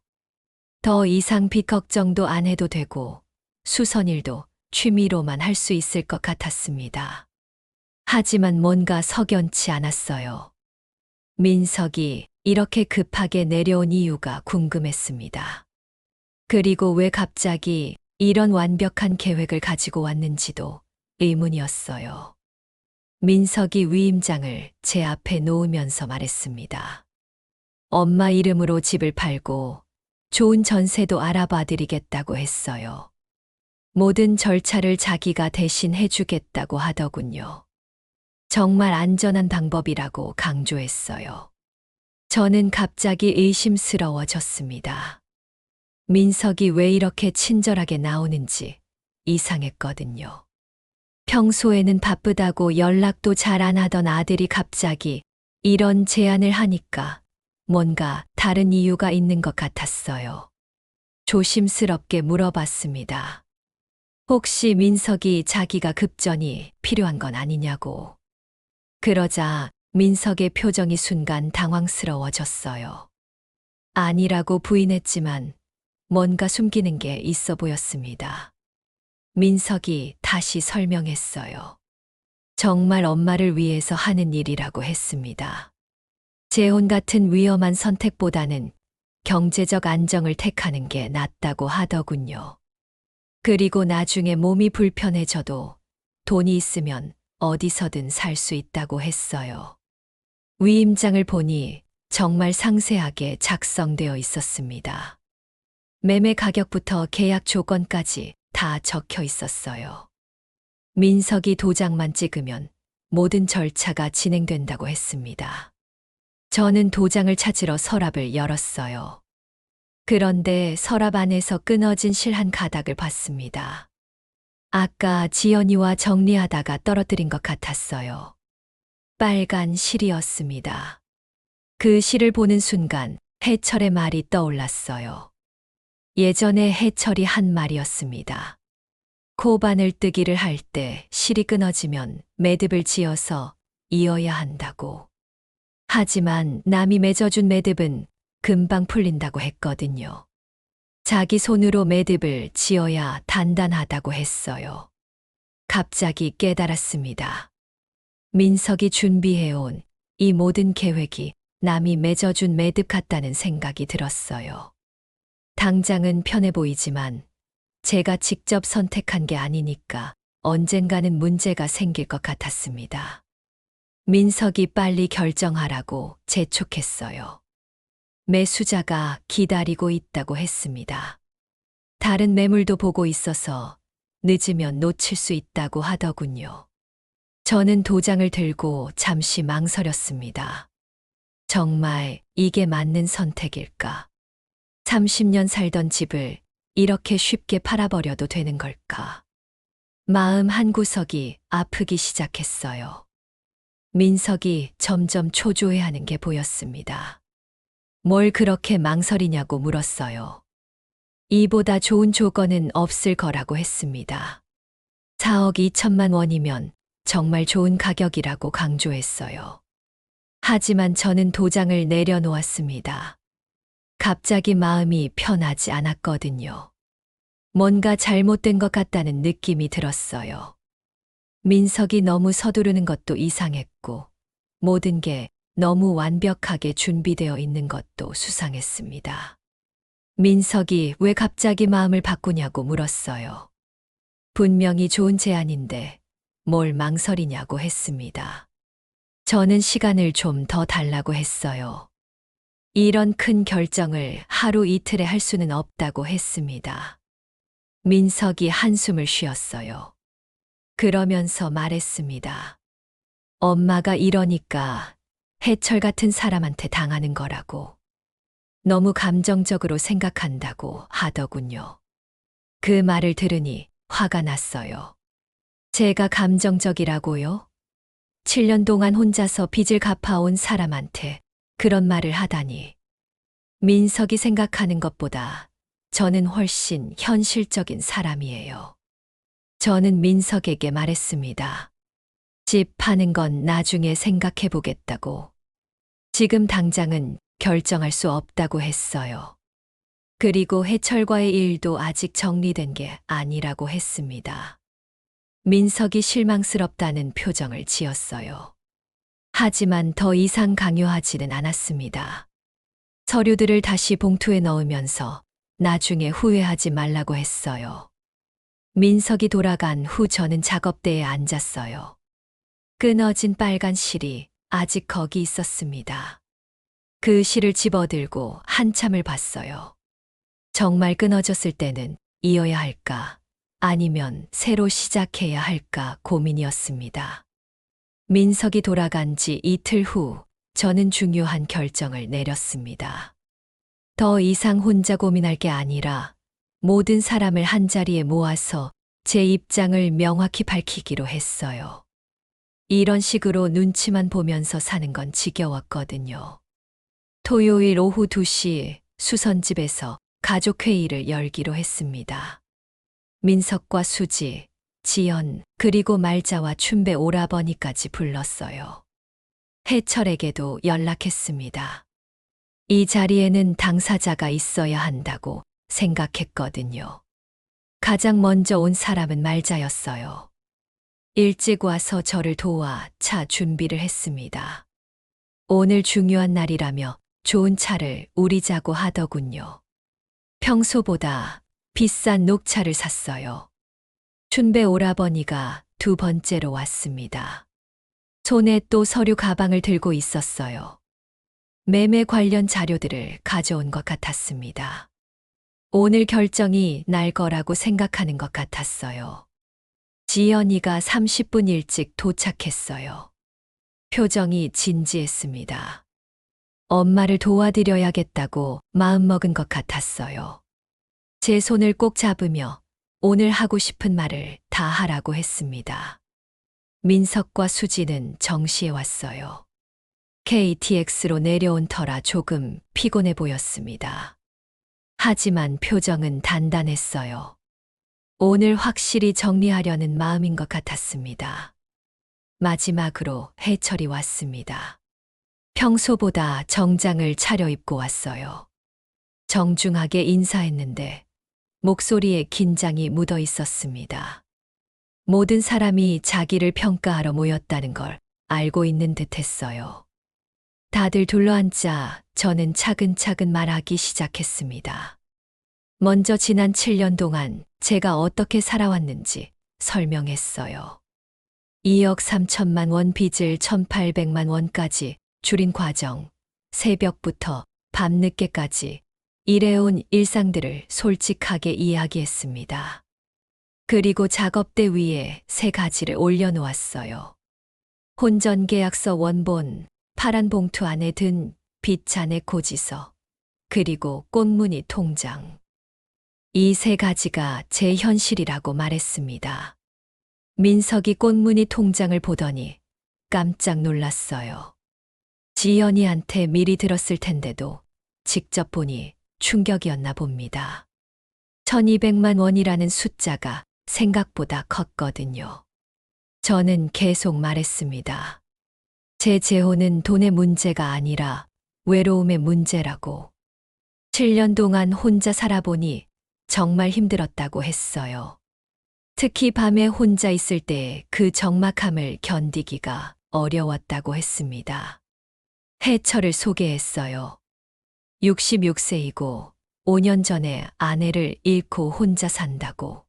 더 이상 빚 걱정도 안 해도 되고 수선일도 취미로만 할 수 있을 것 같았습니다. 하지만 뭔가 석연치 않았어요. 민석이 이렇게 급하게 내려온 이유가 궁금했습니다. 그리고 왜 갑자기 이런 완벽한 계획을 가지고 왔는지도 의문이었어요. 민석이 위임장을 제 앞에 놓으면서 말했습니다. 엄마 이름으로 집을 팔고 좋은 전세도 알아봐 드리겠다고 했어요. 모든 절차를 자기가 대신 해주겠다고 하더군요. 정말 안전한 방법이라고 강조했어요. 저는 갑자기 의심스러워졌습니다. 민석이 왜 이렇게 친절하게 나오는지 이상했거든요. 평소에는 바쁘다고 연락도 잘 안 하던 아들이 갑자기 이런 제안을 하니까 뭔가 다른 이유가 있는 것 같았어요. 조심스럽게 물어봤습니다. 혹시 민석이 자기가 급전이 필요한 건 아니냐고. 그러자 민석의 표정이 순간 당황스러워졌어요. 아니라고 부인했지만 뭔가 숨기는 게 있어 보였습니다. 민석이 다시 설명했어요. 정말 엄마를 위해서 하는 일이라고 했습니다. 재혼 같은 위험한 선택보다는 경제적 안정을 택하는 게 낫다고 하더군요. 그리고 나중에 몸이 불편해져도 돈이 있으면 어디서든 살 수 있다고 했어요. 위임장을 보니 정말 상세하게 작성되어 있었습니다. 매매 가격부터 계약 조건까지 다 적혀 있었어요. 민석이 도장만 찍으면 모든 절차가 진행된다고 했습니다. 저는 도장을 찾으러 서랍을 열었어요. 그런데 서랍 안에서 끊어진 실 한 가닥을 봤습니다. 아까 지연이와 정리하다가 떨어뜨린 것 같았어요. 빨간 실이었습니다. 그 실을 보는 순간 해철의 말이 떠올랐어요. 예전에 해철이 한 말이었습니다. 코바늘 뜨기를 할 때 실이 끊어지면 매듭을 지어서 이어야 한다고. 하지만 남이 맺어준 매듭은 금방 풀린다고 했거든요. 자기 손으로 매듭을 지어야 단단하다고 했어요. 갑자기 깨달았습니다. 민석이 준비해온 이 모든 계획이 남이 맺어준 매듭 같다는 생각이 들었어요. 당장은 편해 보이지만 제가 직접 선택한 게 아니니까 언젠가는 문제가 생길 것 같았습니다. 민석이 빨리 결정하라고 재촉했어요. 매수자가 기다리고 있다고 했습니다. 다른 매물도 보고 있어서 늦으면 놓칠 수 있다고 하더군요. 저는 도장을 들고 잠시 망설였습니다. 정말 이게 맞는 선택일까? 30년 살던 집을 이렇게 쉽게 팔아버려도 되는 걸까? 마음 한구석이 아프기 시작했어요. 민석이 점점 초조해하는 게 보였습니다. 뭘 그렇게 망설이냐고 물었어요. 이보다 좋은 조건은 없을 거라고 했습니다. 4억 2천만 원이면 정말 좋은 가격이라고 강조했어요. 하지만 저는 도장을 내려놓았습니다. 갑자기 마음이 편하지 않았거든요. 뭔가 잘못된 것 같다는 느낌이 들었어요. 민석이 너무 서두르는 것도 이상했고, 모든 게 너무 완벽하게 준비되어 있는 것도 수상했습니다. 민석이 왜 갑자기 마음을 바꾸냐고 물었어요. 분명히 좋은 제안인데 뭘 망설이냐고 했습니다. 저는 시간을 좀 더 달라고 했어요. 이런 큰 결정을 하루 이틀에 할 수는 없다고 했습니다. 민석이 한숨을 쉬었어요. 그러면서 말했습니다. 엄마가 이러니까 해철 같은 사람한테 당하는 거라고. 너무 감정적으로 생각한다고 하더군요. 그 말을 들으니 화가 났어요. 제가 감정적이라고요? 7년 동안 혼자서 빚을 갚아온 사람한테 그런 말을 하다니. 민석이 생각하는 것보다 저는 훨씬 현실적인 사람이에요. 저는 민석에게 말했습니다. 집 파는 건 나중에 생각해 보겠다고. 지금 당장은 결정할 수 없다고 했어요. 그리고 해철과의 일도 아직 정리된 게 아니라고 했습니다. 민석이 실망스럽다는 표정을 지었어요. 하지만 더 이상 강요하지는 않았습니다. 서류들을 다시 봉투에 넣으면서 나중에 후회하지 말라고 했어요. 민석이 돌아간 후 저는 작업대에 앉았어요. 끊어진 빨간 실이 아직 거기 있었습니다. 그 실을 집어들고 한참을 봤어요. 정말 끊어졌을 때는 이어야 할까, 아니면 새로 시작해야 할까 고민이었습니다. 민석이 돌아간 지 이틀 후 저는 중요한 결정을 내렸습니다. 더 이상 혼자 고민할 게 아니라 모든 사람을 한자리에 모아서 제 입장을 명확히 밝히기로 했어요. 이런 식으로 눈치만 보면서 사는 건 지겨웠거든요. 토요일 오후 2시 수선집에서 가족회의를 열기로 했습니다. 민석과 수지, 지연, 그리고 말자와 춘배 오라버니까지 불렀어요. 해철에게도 연락했습니다. 이 자리에는 당사자가 있어야 한다고 생각했거든요. 가장 먼저 온 사람은 말자였어요. 일찍 와서 저를 도와 차 준비를 했습니다. 오늘 중요한 날이라며 좋은 차를 우리자고 하더군요. 평소보다 비싼 녹차를 샀어요. 춘배 오라버니가 두 번째로 왔습니다. 손에 또 서류 가방을 들고 있었어요. 매매 관련 자료들을 가져온 것 같았습니다. 오늘 결정이 날 거라고 생각하는 것 같았어요. 지연이가 30분 일찍 도착했어요. 표정이 진지했습니다. 엄마를 도와드려야겠다고 마음먹은 것 같았어요. 제 손을 꼭 잡으며 오늘 하고 싶은 말을 다 하라고 했습니다. 민석과 수지는 정시에 왔어요. KTX로 내려온 터라 조금 피곤해 보였습니다. 하지만 표정은 단단했어요. 오늘 확실히 정리하려는 마음인 것 같았습니다. 마지막으로 해철이 왔습니다. 평소보다 정장을 차려입고 왔어요. 정중하게 인사했는데 목소리에 긴장이 묻어 있었습니다. 모든 사람이 자기를 평가하러 모였다는 걸 알고 있는 듯 했어요. 다들 둘러앉자 저는 차근차근 말하기 시작했습니다. 먼저 지난 7년 동안 제가 어떻게 살아왔는지 설명했어요. 2억 3천만 원 빚을 1,800만 원까지 줄인 과정, 새벽부터 밤늦게까지 일해온 일상들을 솔직하게 이야기했습니다. 그리고 작업대 위에 세 가지를 올려놓았어요. 혼전계약서 원본, 파란 봉투 안에 든 빚잔액 고지서, 그리고 꽃무늬 통장. 이 세 가지가 제 현실이라고 말했습니다. 민석이 꽃무늬 통장을 보더니 깜짝 놀랐어요. 지연이한테 미리 들었을 텐데도 직접 보니 충격이었나 봅니다. 1,200만 원이라는 숫자가 생각보다 컸거든요. 저는 계속 말했습니다. 제 재혼은 돈의 문제가 아니라 외로움의 문제라고. 7년 동안 혼자 살아보니 정말 힘들었다고 했어요. 특히 밤에 혼자 있을 때 그 적막함을 견디기가 어려웠다고 했습니다. 해철을 소개했어요. 66세이고 5년 전에 아내를 잃고 혼자 산다고.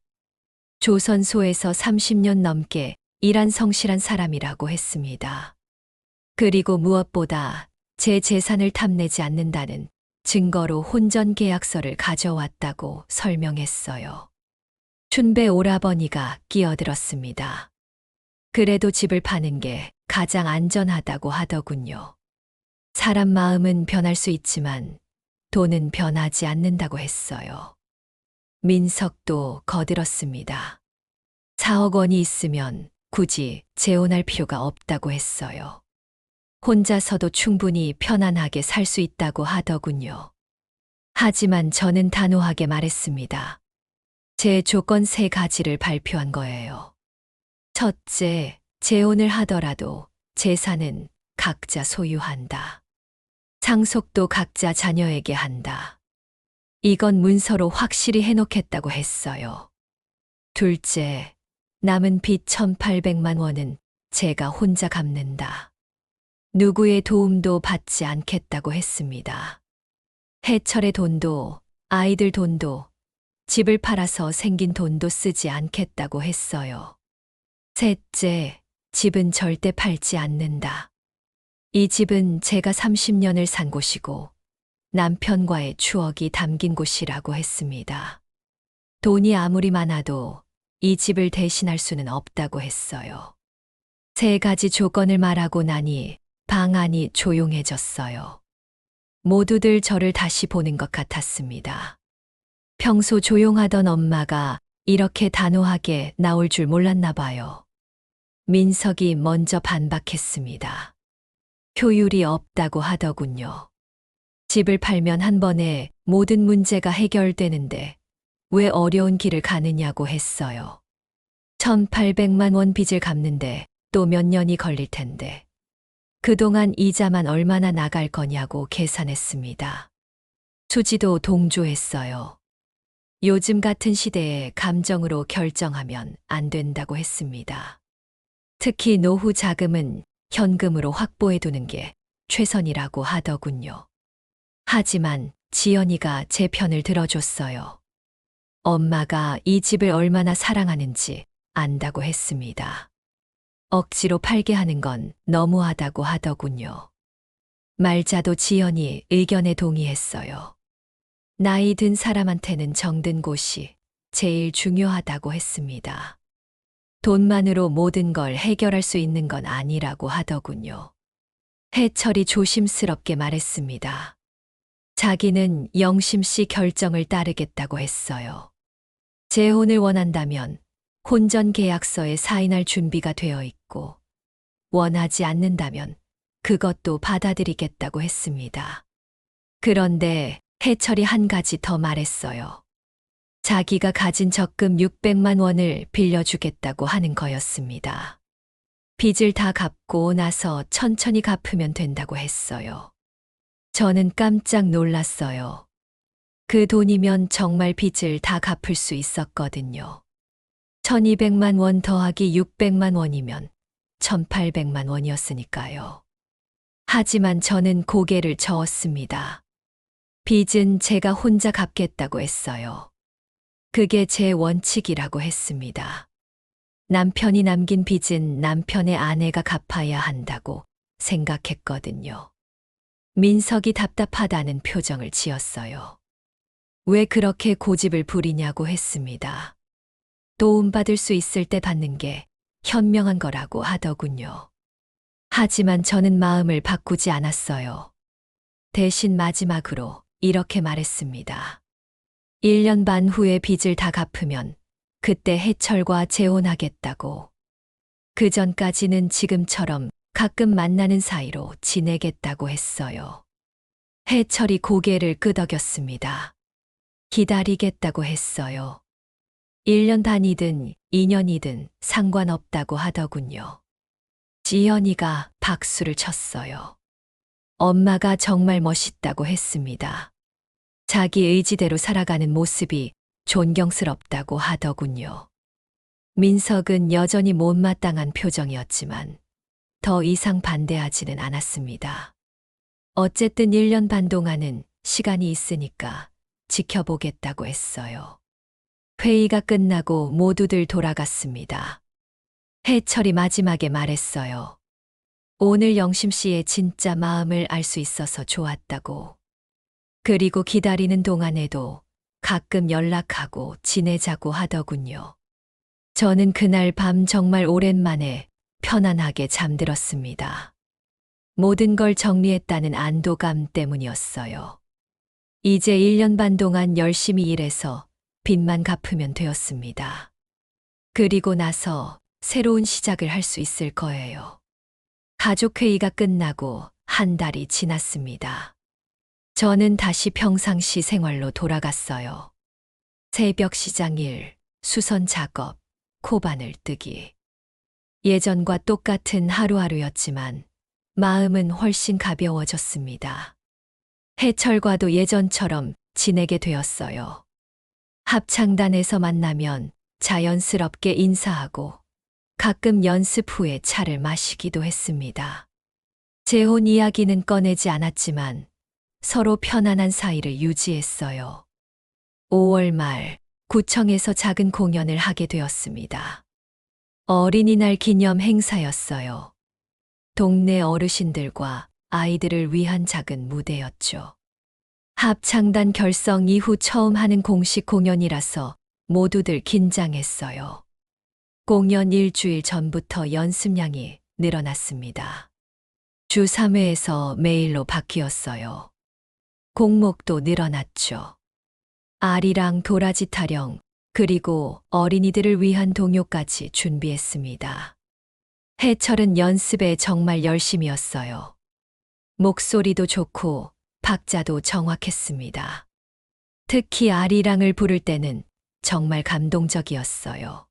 조선소에서 30년 넘게 일한 성실한 사람이라고 했습니다. 그리고 무엇보다 제 재산을 탐내지 않는다는 증거로 혼전계약서를 가져왔다고 설명했어요. 춘배 오라버니가 끼어들었습니다. 그래도 집을 파는 게 가장 안전하다고 하더군요. 사람 마음은 변할 수 있지만 돈은 변하지 않는다고 했어요. 민석도 거들었습니다. 4억 원이 있으면 굳이 재혼할 필요가 없다고 했어요. 혼자서도 충분히 편안하게 살 수 있다고 하더군요. 하지만 저는 단호하게 말했습니다. 제 조건 세 가지를 발표한 거예요. 첫째, 재혼을 하더라도 재산은 각자 소유한다. 상속도 각자 자녀에게 한다. 이건 문서로 확실히 해놓겠다고 했어요. 둘째, 남은 빚 1,800만 원은 제가 혼자 갚는다. 누구의 도움도 받지 않겠다고 했습니다. 해철의 돈도, 아이들 돈도, 집을 팔아서 생긴 돈도 쓰지 않겠다고 했어요. 셋째, 집은 절대 팔지 않는다. 이 집은 제가 30년을 산 곳이고 남편과의 추억이 담긴 곳이라고 했습니다. 돈이 아무리 많아도 이 집을 대신할 수는 없다고 했어요. 세 가지 조건을 말하고 나니 방안이 조용해졌어요. 모두들 저를 다시 보는 것 같았습니다. 평소 조용하던 엄마가 이렇게 단호하게 나올 줄 몰랐나 봐요. 민석이 먼저 반박했습니다. 효율이 없다고 하더군요. 집을 팔면 한 번에 모든 문제가 해결되는데 왜 어려운 길을 가느냐고 했어요. 1,800만 원 빚을 갚는데 또 몇 년이 걸릴 텐데 그동안 이자만 얼마나 나갈 거냐고 계산했습니다. 수지도 동조했어요. 요즘 같은 시대에 감정으로 결정하면 안 된다고 했습니다. 특히 노후 자금은 현금으로 확보해 두는 게 최선이라고 하더군요. 하지만 지연이가 제 편을 들어줬어요. 엄마가 이 집을 얼마나 사랑하는지 안다고 했습니다. 억지로 팔게 하는 건 너무하다고 하더군요. 말자도 지연이 의견에 동의했어요. 나이 든 사람한테는 정든 곳이 제일 중요하다고 했습니다. 돈만으로 모든 걸 해결할 수 있는 건 아니라고 하더군요. 해철이 조심스럽게 말했습니다. 자기는 영심 씨 결정을 따르겠다고 했어요. 재혼을 원한다면 혼전 계약서에 사인할 준비가 되어 있고 원하지 않는다면 그것도 받아들이겠다고 했습니다. 그런데 해철이 한 가지 더 말했어요. 자기가 가진 적금 600만 원을 빌려주겠다고 하는 거였습니다. 빚을 다 갚고 나서 천천히 갚으면 된다고 했어요. 저는 깜짝 놀랐어요. 그 돈이면 정말 빚을 다 갚을 수 있었거든요. 1,200만 원 더하기 600만 원이면 1,800만 원이었으니까요. 하지만 저는 고개를 저었습니다. 빚은 제가 혼자 갚겠다고 했어요. 그게 제 원칙이라고 했습니다. 남편이 남긴 빚은 남편의 아내가 갚아야 한다고 생각했거든요. 민석이 답답하다는 표정을 지었어요. 왜 그렇게 고집을 부리냐고 했습니다. 도움받을 수 있을 때 받는 게 현명한 거라고 하더군요. 하지만 저는 마음을 바꾸지 않았어요. 대신 마지막으로 이렇게 말했습니다. 1년 반 후에 빚을 다 갚으면 그때 해철과 재혼하겠다고. 그 전까지는 지금처럼 가끔 만나는 사이로 지내겠다고 했어요. 해철이 고개를 끄덕였습니다. 기다리겠다고 했어요. 1년 반이든 2년이든 상관없다고 하더군요. 지연이가 박수를 쳤어요. 엄마가 정말 멋있다고 했습니다. 자기 의지대로 살아가는 모습이 존경스럽다고 하더군요. 민석은 여전히 못마땅한 표정이었지만 더 이상 반대하지는 않았습니다. 어쨌든 1년 반 동안은 시간이 있으니까 지켜보겠다고 했어요. 회의가 끝나고 모두들 돌아갔습니다. 해철이 마지막에 말했어요. 오늘 영심 씨의 진짜 마음을 알 수 있어서 좋았다고. 그리고 기다리는 동안에도 가끔 연락하고 지내자고 하더군요. 저는 그날 밤 정말 오랜만에 편안하게 잠들었습니다. 모든 걸 정리했다는 안도감 때문이었어요. 이제 1년 반 동안 열심히 일해서 빚만 갚으면 되었습니다. 그리고 나서 새로운 시작을 할 수 있을 거예요. 가족회의가 끝나고 한 달이 지났습니다. 저는 다시 평상시 생활로 돌아갔어요. 새벽 시장 일, 수선 작업, 코바늘 뜨기. 예전과 똑같은 하루하루였지만 마음은 훨씬 가벼워졌습니다. 해철과도 예전처럼 지내게 되었어요. 합창단에서 만나면 자연스럽게 인사하고 가끔 연습 후에 차를 마시기도 했습니다. 재혼 이야기는 꺼내지 않았지만 서로 편안한 사이를 유지했어요. 5월 말 구청에서 작은 공연을 하게 되었습니다. 어린이날 기념 행사였어요. 동네 어르신들과 아이들을 위한 작은 무대였죠. 합창단 결성 이후 처음 하는 공식 공연이라서 모두들 긴장했어요. 공연 일주일 전부터 연습량이 늘어났습니다. 주 3회에서 매일로 바뀌었어요. 곡목도 늘어났죠. 아리랑 도라지 타령, 그리고 어린이들을 위한 동요까지 준비했습니다. 해철은 연습에 정말 열심이었어요. 목소리도 좋고 박자도 정확했습니다. 특히 아리랑을 부를 때는 정말 감동적이었어요.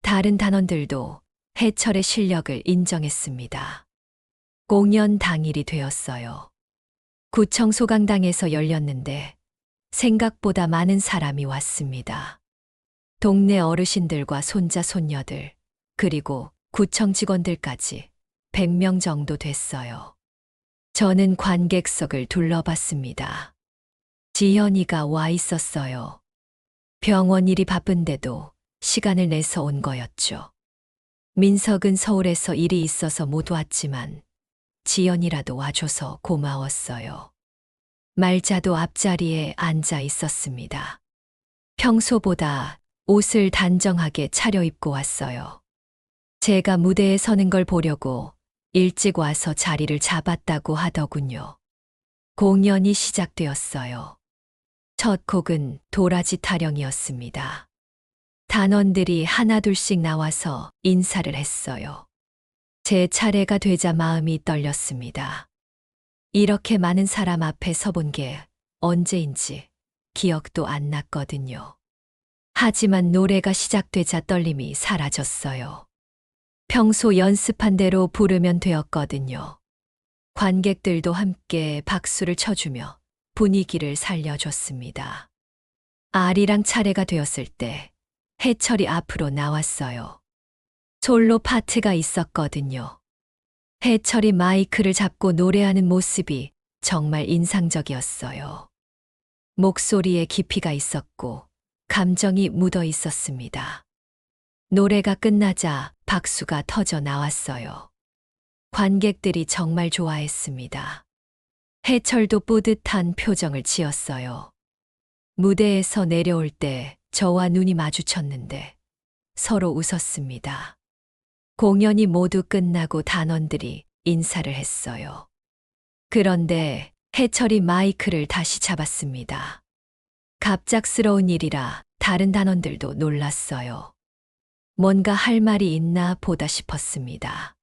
다른 단원들도 해철의 실력을 인정했습니다. 공연 당일이 되었어요. 구청 소강당에서 열렸는데 생각보다 많은 사람이 왔습니다. 동네 어르신들과 손자 손녀들, 그리고 구청 직원들까지 100명 정도 됐어요. 저는 관객석을 둘러봤습니다. 지현이가 와 있었어요. 병원 일이 바쁜데도 시간을 내서 온 거였죠. 민석은 서울에서 일이 있어서 못 왔지만 지연이라도 와줘서 고마웠어요. 말자도 앞자리에 앉아 있었습니다. 평소보다 옷을 단정하게 차려입고 왔어요. 제가 무대에 서는 걸 보려고 일찍 와서 자리를 잡았다고 하더군요. 공연이 시작되었어요. 첫 곡은 도라지 타령이었습니다. 단원들이 하나둘씩 나와서 인사를 했어요. 제 차례가 되자 마음이 떨렸습니다. 이렇게 많은 사람 앞에 서본 게 언제인지 기억도 안 났거든요. 하지만 노래가 시작되자 떨림이 사라졌어요. 평소 연습한 대로 부르면 되었거든요. 관객들도 함께 박수를 쳐주며 분위기를 살려줬습니다. 아리랑 차례가 되었을 때 해철이 앞으로 나왔어요. 솔로 파트가 있었거든요. 해철이 마이크를 잡고 노래하는 모습이 정말 인상적이었어요. 목소리에 깊이가 있었고 감정이 묻어 있었습니다. 노래가 끝나자 박수가 터져 나왔어요. 관객들이 정말 좋아했습니다. 해철도 뿌듯한 표정을 지었어요. 무대에서 내려올 때 저와 눈이 마주쳤는데 서로 웃었습니다. 공연이 모두 끝나고 단원들이 인사를 했어요. 그런데 해철이 마이크를 다시 잡았습니다. 갑작스러운 일이라 다른 단원들도 놀랐어요. 뭔가 할 말이 있나 보다 싶었습니다.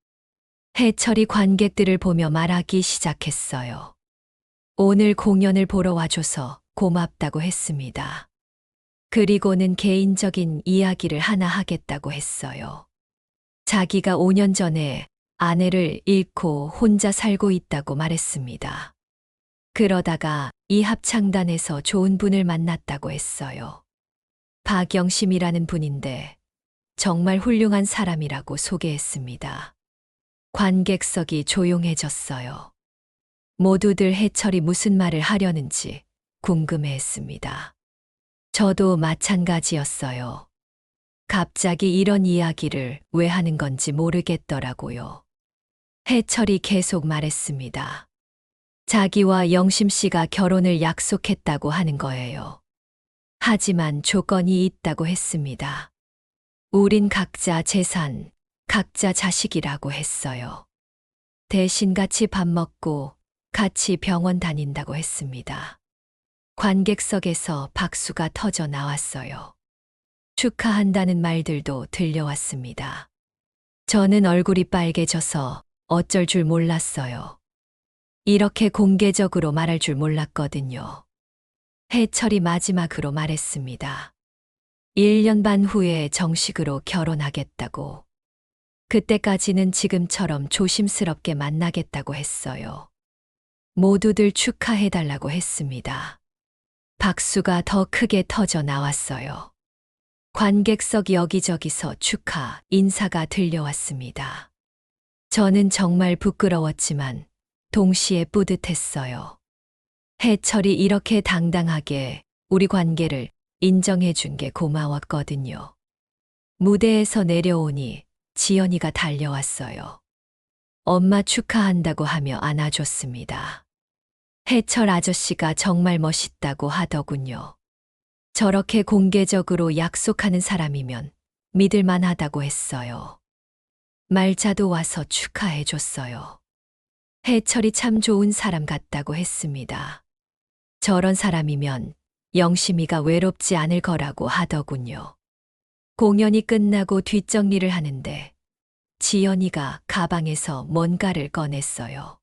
해철이 관객들을 보며 말하기 시작했어요. 오늘 공연을 보러 와줘서 고맙다고 했습니다. 그리고는 개인적인 이야기를 하나 하겠다고 했어요. 자기가 5년 전에 아내를 잃고 혼자 살고 있다고 말했습니다. 그러다가 이 합창단에서 좋은 분을 만났다고 했어요. 박영심이라는 분인데 정말 훌륭한 사람이라고 소개했습니다. 관객석이 조용해졌어요. 모두들 해철이 무슨 말을 하려는지 궁금해했습니다. 저도 마찬가지였어요. 갑자기 이런 이야기를 왜 하는 건지 모르겠더라고요. 해철이 계속 말했습니다. 자기와 영심 씨가 결혼을 약속했다고 하는 거예요. 하지만 조건이 있다고 했습니다. 우린 각자 재산, 각자 자식이라고 했어요. 대신 같이 밥 먹고 같이 병원 다닌다고 했습니다. 관객석에서 박수가 터져 나왔어요. 축하한다는 말들도 들려왔습니다. 저는 얼굴이 빨개져서 어쩔 줄 몰랐어요. 이렇게 공개적으로 말할 줄 몰랐거든요. 해철이 마지막으로 말했습니다. 1년 반 후에 정식으로 결혼하겠다고. 그때까지는 지금처럼 조심스럽게 만나겠다고 했어요. 모두들 축하해달라고 했습니다. 박수가 더 크게 터져 나왔어요. 관객석 여기저기서 축하, 인사가 들려왔습니다. 저는 정말 부끄러웠지만 동시에 뿌듯했어요. 해철이 이렇게 당당하게 우리 관계를 인정해 준 게 고마웠거든요. 무대에서 내려오니 지연이가 달려왔어요. 엄마 축하한다고 하며 안아줬습니다. 해철 아저씨가 정말 멋있다고 하더군요. 저렇게 공개적으로 약속하는 사람이면 믿을만 하다고 했어요. 말자도 와서 축하해 줬어요. 해철이 참 좋은 사람 같다고 했습니다. 저런 사람이면 영심이가 외롭지 않을 거라고 하더군요. 공연이 끝나고 뒷정리를 하는데 지연이가 가방에서 뭔가를 꺼냈어요.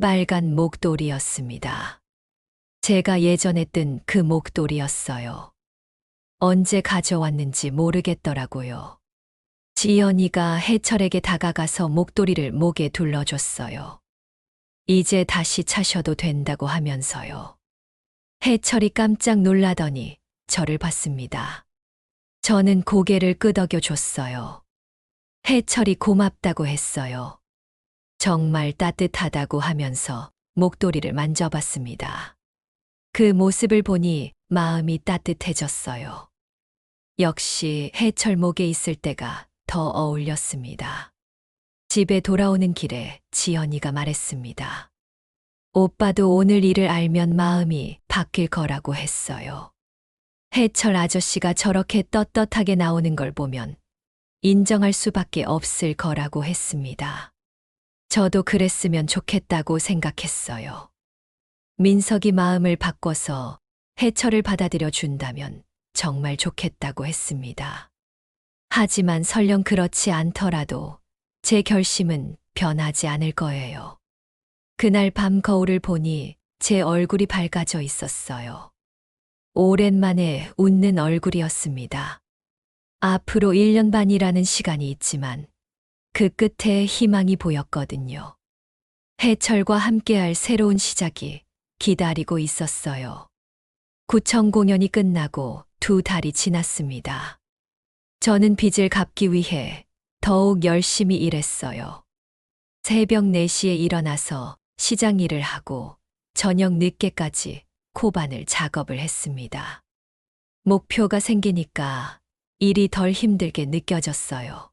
빨간 목도리였습니다. 제가 예전에 뜬 그 목도리였어요. 언제 가져왔는지 모르겠더라고요. 지연이가 해철에게 다가가서 목도리를 목에 둘러줬어요. 이제 다시 차셔도 된다고 하면서요. 해철이 깜짝 놀라더니 저를 봤습니다. 저는 고개를 끄덕여 줬어요. 해철이 고맙다고 했어요. 정말 따뜻하다고 하면서 목도리를 만져봤습니다. 그 모습을 보니 마음이 따뜻해졌어요. 역시 해철 목에 있을 때가 더 어울렸습니다. 집에 돌아오는 길에 지연이가 말했습니다. 오빠도 오늘 일을 알면 마음이 바뀔 거라고 했어요. 해철 아저씨가 저렇게 떳떳하게 나오는 걸 보면 인정할 수밖에 없을 거라고 했습니다. 저도 그랬으면 좋겠다고 생각했어요. 민석이 마음을 바꿔서 해철을 받아들여 준다면 정말 좋겠다고 했습니다. 하지만 설령 그렇지 않더라도 제 결심은 변하지 않을 거예요. 그날 밤 거울을 보니 제 얼굴이 밝아져 있었어요. 오랜만에 웃는 얼굴이었습니다. 앞으로 1년 반이라는 시간이 있지만 그 끝에 희망이 보였거든요. 해철과 함께할 새로운 시작이 기다리고 있었어요. 구청 공연이 끝나고 2달이 지났습니다. 저는 빚을 갚기 위해 더욱 열심히 일했어요. 새벽 4시에 일어나서 시장 일을 하고 저녁 늦게까지 코바늘 작업을 했습니다. 목표가 생기니까 일이 덜 힘들게 느껴졌어요.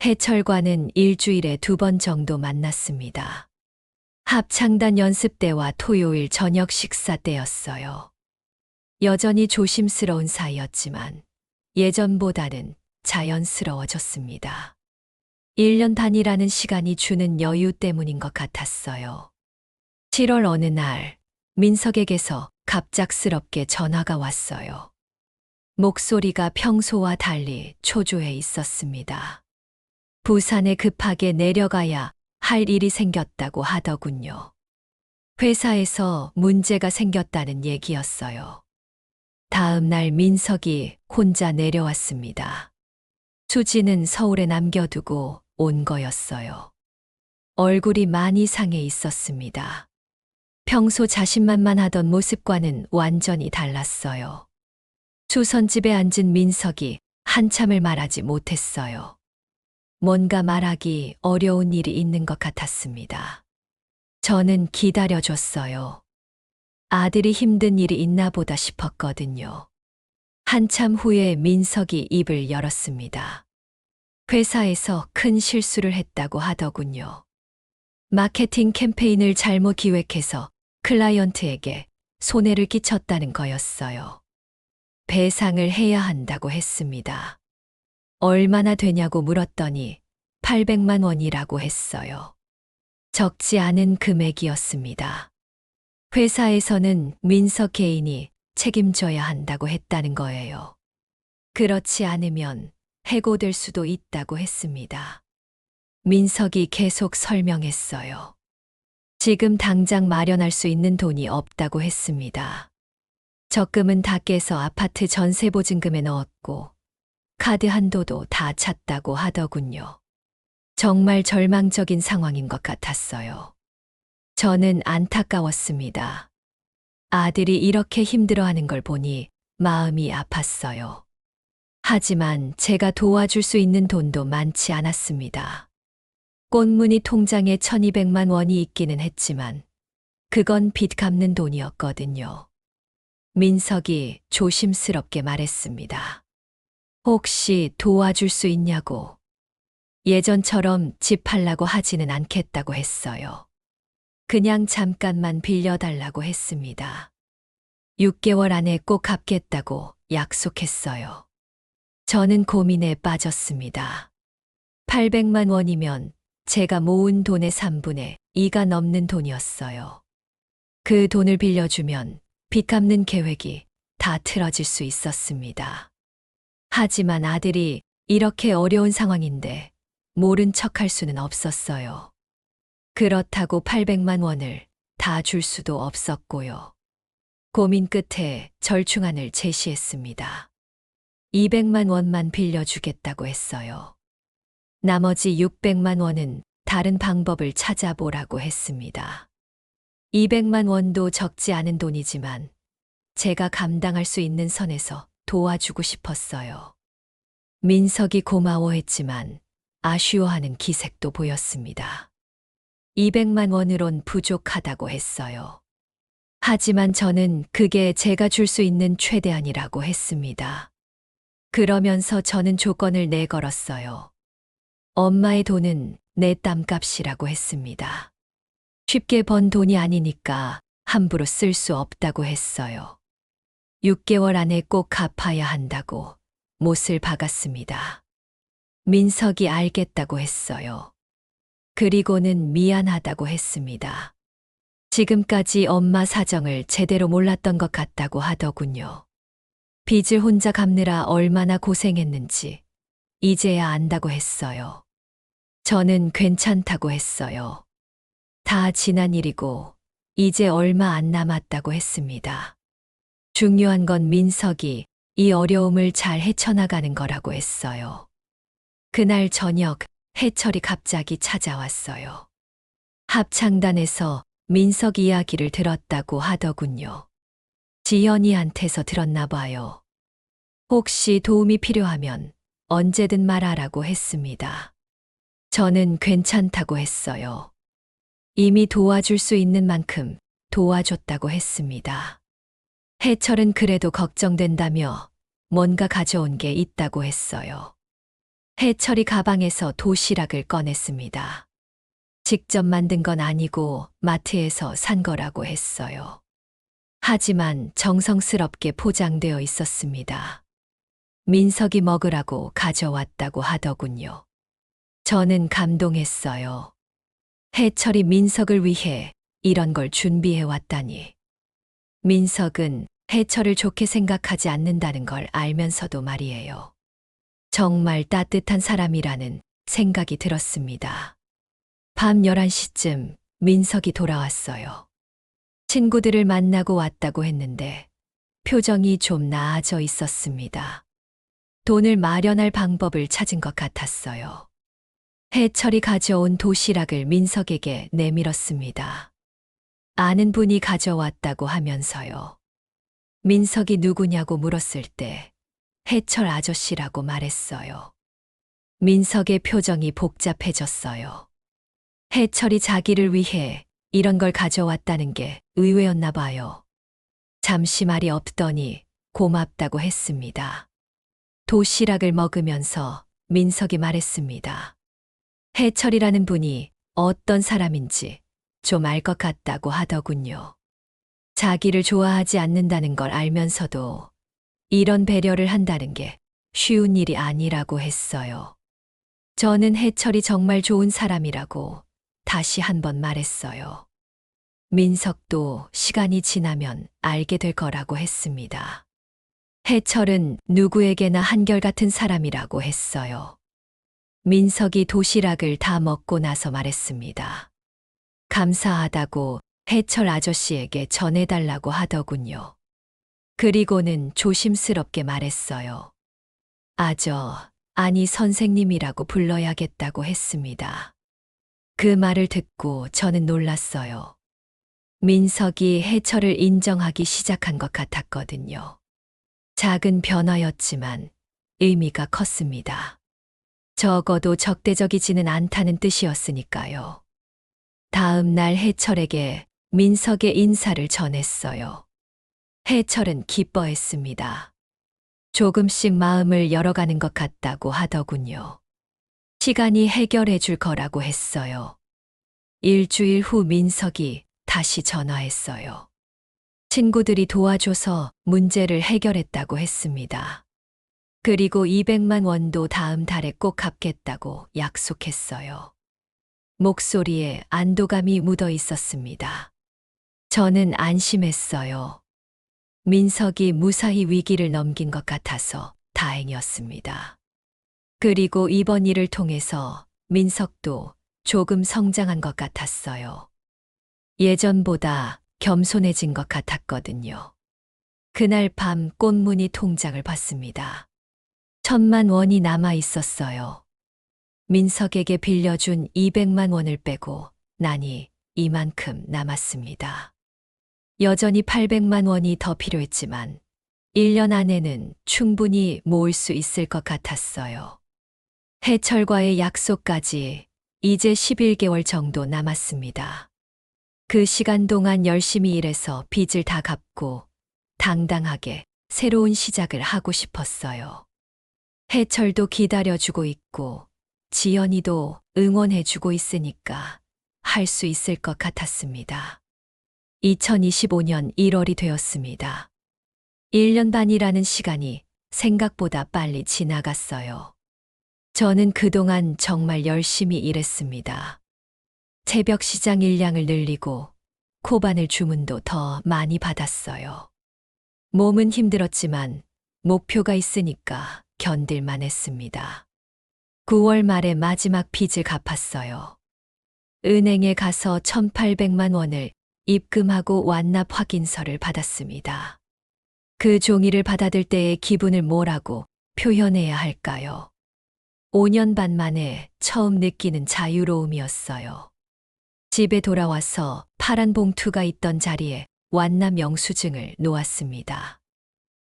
해철과는 일주일에 2번 정도 만났습니다. 합창단 연습 때와 토요일 저녁 식사 때였어요. 여전히 조심스러운 사이였지만 예전보다는 자연스러워졌습니다. 1년 단위라는 시간이 주는 여유 때문인 것 같았어요. 7월 어느 날 민석에게서 갑작스럽게 전화가 왔어요. 목소리가 평소와 달리 초조해 있었습니다. 부산에 급하게 내려가야 할 일이 생겼다고 하더군요. 회사에서 문제가 생겼다는 얘기였어요. 다음 날 민석이 혼자 내려왔습니다. 수지는 서울에 남겨두고 온 거였어요. 얼굴이 많이 상해 있었습니다. 평소 자신만만하던 모습과는 완전히 달랐어요. 수선집에 앉은 민석이 한참을 말하지 못했어요. 뭔가 말하기 어려운 일이 있는 것 같았습니다. 저는 기다려줬어요. 아들이 힘든 일이 있나 보다 싶었거든요. 한참 후에 민석이 입을 열었습니다. 회사에서 큰 실수를 했다고 하더군요. 마케팅 캠페인을 잘못 기획해서 클라이언트에게 손해를 끼쳤다는 거였어요. 배상을 해야 한다고 했습니다. 얼마나 되냐고 물었더니 800만 원이라고 했어요. 적지 않은 금액이었습니다. 회사에서는 민석 개인이 책임져야 한다고 했다는 거예요. 그렇지 않으면 해고될 수도 있다고 했습니다. 민석이 계속 설명했어요. 지금 당장 마련할 수 있는 돈이 없다고 했습니다. 적금은 다 깨서 아파트 전세 보증금에 넣었고 카드 한도도 다 찼다고 하더군요. 정말 절망적인 상황인 것 같았어요. 저는 안타까웠습니다. 아들이 이렇게 힘들어하는 걸 보니 마음이 아팠어요. 하지만 제가 도와줄 수 있는 돈도 많지 않았습니다. 꽃무늬 통장에 1200만 원이 있기는 했지만 그건 빚 갚는 돈이었거든요. 민석이 조심스럽게 말했습니다. 혹시 도와줄 수 있냐고. 예전처럼 집 팔라고 하지는 않겠다고 했어요. 그냥 잠깐만 빌려달라고 했습니다. 6개월 안에 꼭 갚겠다고 약속했어요. 저는 고민에 빠졌습니다. 800만 원이면 제가 모은 돈의 3분의 2가 넘는 돈이었어요. 그 돈을 빌려주면 빚 갚는 계획이 다 틀어질 수 있었습니다. 하지만 아들이 이렇게 어려운 상황인데 모른 척할 수는 없었어요. 그렇다고 800만 원을 다 줄 수도 없었고요. 고민 끝에 절충안을 제시했습니다. 200만 원만 빌려주겠다고 했어요. 나머지 600만 원은 다른 방법을 찾아보라고 했습니다. 200만 원도 적지 않은 돈이지만 제가 감당할 수 있는 선에서 도와주고 싶었어요. 민석이 고마워했지만 아쉬워하는 기색도 보였습니다. 200만 원으론 부족하다고 했어요. 하지만 저는 그게 제가 줄 수 있는 최대한이라고 했습니다. 그러면서 저는 조건을 내걸었어요. 엄마의 돈은 내 땀값이라고 했습니다. 쉽게 번 돈이 아니니까 함부로 쓸 수 없다고 했어요. 6개월 안에 꼭 갚아야 한다고 못을 박았습니다. 민석이 알겠다고 했어요. 그리고는 미안하다고 했습니다. 지금까지 엄마 사정을 제대로 몰랐던 것 같다고 하더군요. 빚을 혼자 갚느라 얼마나 고생했는지 이제야 안다고 했어요. 저는 괜찮다고 했어요. 다 지난 일이고 이제 얼마 안 남았다고 했습니다. 중요한 건 민석이 이 어려움을 잘 헤쳐나가는 거라고 했어요. 그날 저녁 해철이 갑자기 찾아왔어요. 합창단에서 민석 이야기를 들었다고 하더군요. 지연이한테서 들었나 봐요. 혹시 도움이 필요하면 언제든 말하라고 했습니다. 저는 괜찮다고 했어요. 이미 도와줄 수 있는 만큼 도와줬다고 했습니다. 해철은 그래도 걱정된다며 뭔가 가져온 게 있다고 했어요. 해철이 가방에서 도시락을 꺼냈습니다. 직접 만든 건 아니고 마트에서 산 거라고 했어요. 하지만 정성스럽게 포장되어 있었습니다. 민석이 먹으라고 가져왔다고 하더군요. 저는 감동했어요. 해철이 민석을 위해 이런 걸 준비해 왔다니. 민석은 해철을 좋게 생각하지 않는다는 걸 알면서도 말이에요. 정말 따뜻한 사람이라는 생각이 들었습니다. 밤 11시쯤 민석이 돌아왔어요. 친구들을 만나고 왔다고 했는데 표정이 좀 나아져 있었습니다. 돈을 마련할 방법을 찾은 것 같았어요. 해철이 가져온 도시락을 민석에게 내밀었습니다. 아는 분이 가져왔다고 하면서요. 민석이 누구냐고 물었을 때 해철 아저씨라고 말했어요. 민석의 표정이 복잡해졌어요. 해철이 자기를 위해 이런 걸 가져왔다는 게 의외였나 봐요. 잠시 말이 없더니 고맙다고 했습니다. 도시락을 먹으면서 민석이 말했습니다. 해철이라는 분이 어떤 사람인지 좀 알 것 같다고 하더군요. 자기를 좋아하지 않는다는 걸 알면서도 이런 배려를 한다는 게 쉬운 일이 아니라고 했어요. 저는 해철이 정말 좋은 사람이라고 다시 한번 말했어요. 민석도 시간이 지나면 알게 될 거라고 했습니다. 해철은 누구에게나 한결같은 사람이라고 했어요. 민석이 도시락을 다 먹고 나서 말했습니다. 감사하다고 해철 아저씨에게 전해달라고 하더군요. 그리고는 조심스럽게 말했어요. 아니 선생님이라고 불러야겠다고 했습니다. 그 말을 듣고 저는 놀랐어요. 민석이 해철을 인정하기 시작한 것 같았거든요. 작은 변화였지만 의미가 컸습니다. 적어도 적대적이지는 않다는 뜻이었으니까요. 다음 날 해철에게 민석의 인사를 전했어요. 해철은 기뻐했습니다. 조금씩 마음을 열어가는 것 같다고 하더군요. 시간이 해결해 줄 거라고 했어요. 일주일 후 민석이 다시 전화했어요. 친구들이 도와줘서 문제를 해결했다고 했습니다. 그리고 200만 원도 다음 달에 꼭 갚겠다고 약속했어요. 목소리에 안도감이 묻어 있었습니다. 저는 안심했어요. 민석이 무사히 위기를 넘긴 것 같아서 다행이었습니다. 그리고 이번 일을 통해서 민석도 조금 성장한 것 같았어요. 예전보다 겸손해진 것 같았거든요. 그날 밤 꽃무늬 통장을 봤습니다. 1,000만 원이 남아 있었어요. 민석에게 빌려준 200만 원을 빼고 나니 이만큼 남았습니다. 여전히 800만 원이 더 필요했지만 1년 안에는 충분히 모을 수 있을 것 같았어요. 해철과의 약속까지 이제 11개월 정도 남았습니다. 그 시간 동안 열심히 일해서 빚을 다 갚고 당당하게 새로운 시작을 하고 싶었어요. 해철도 기다려주고 있고 지연이도 응원해주고 있으니까 할 수 있을 것 같았습니다. 2025년 1월이 되었습니다. 1년 반이라는 시간이 생각보다 빨리 지나갔어요. 저는 그동안 정말 열심히 일했습니다. 새벽 시장 일량을 늘리고 코바늘 주문도 더 많이 받았어요. 몸은 힘들었지만 목표가 있으니까 견딜만 했습니다. 9월 말에 마지막 빚을 갚았어요. 은행에 가서 1,800만 원을 입금하고 완납 확인서를 받았습니다. 그 종이를 받아들 때의 기분을 뭐라고 표현해야 할까요? 5년 반 만에 처음 느끼는 자유로움이었어요. 집에 돌아와서 파란 봉투가 있던 자리에 완납 영수증을 놓았습니다.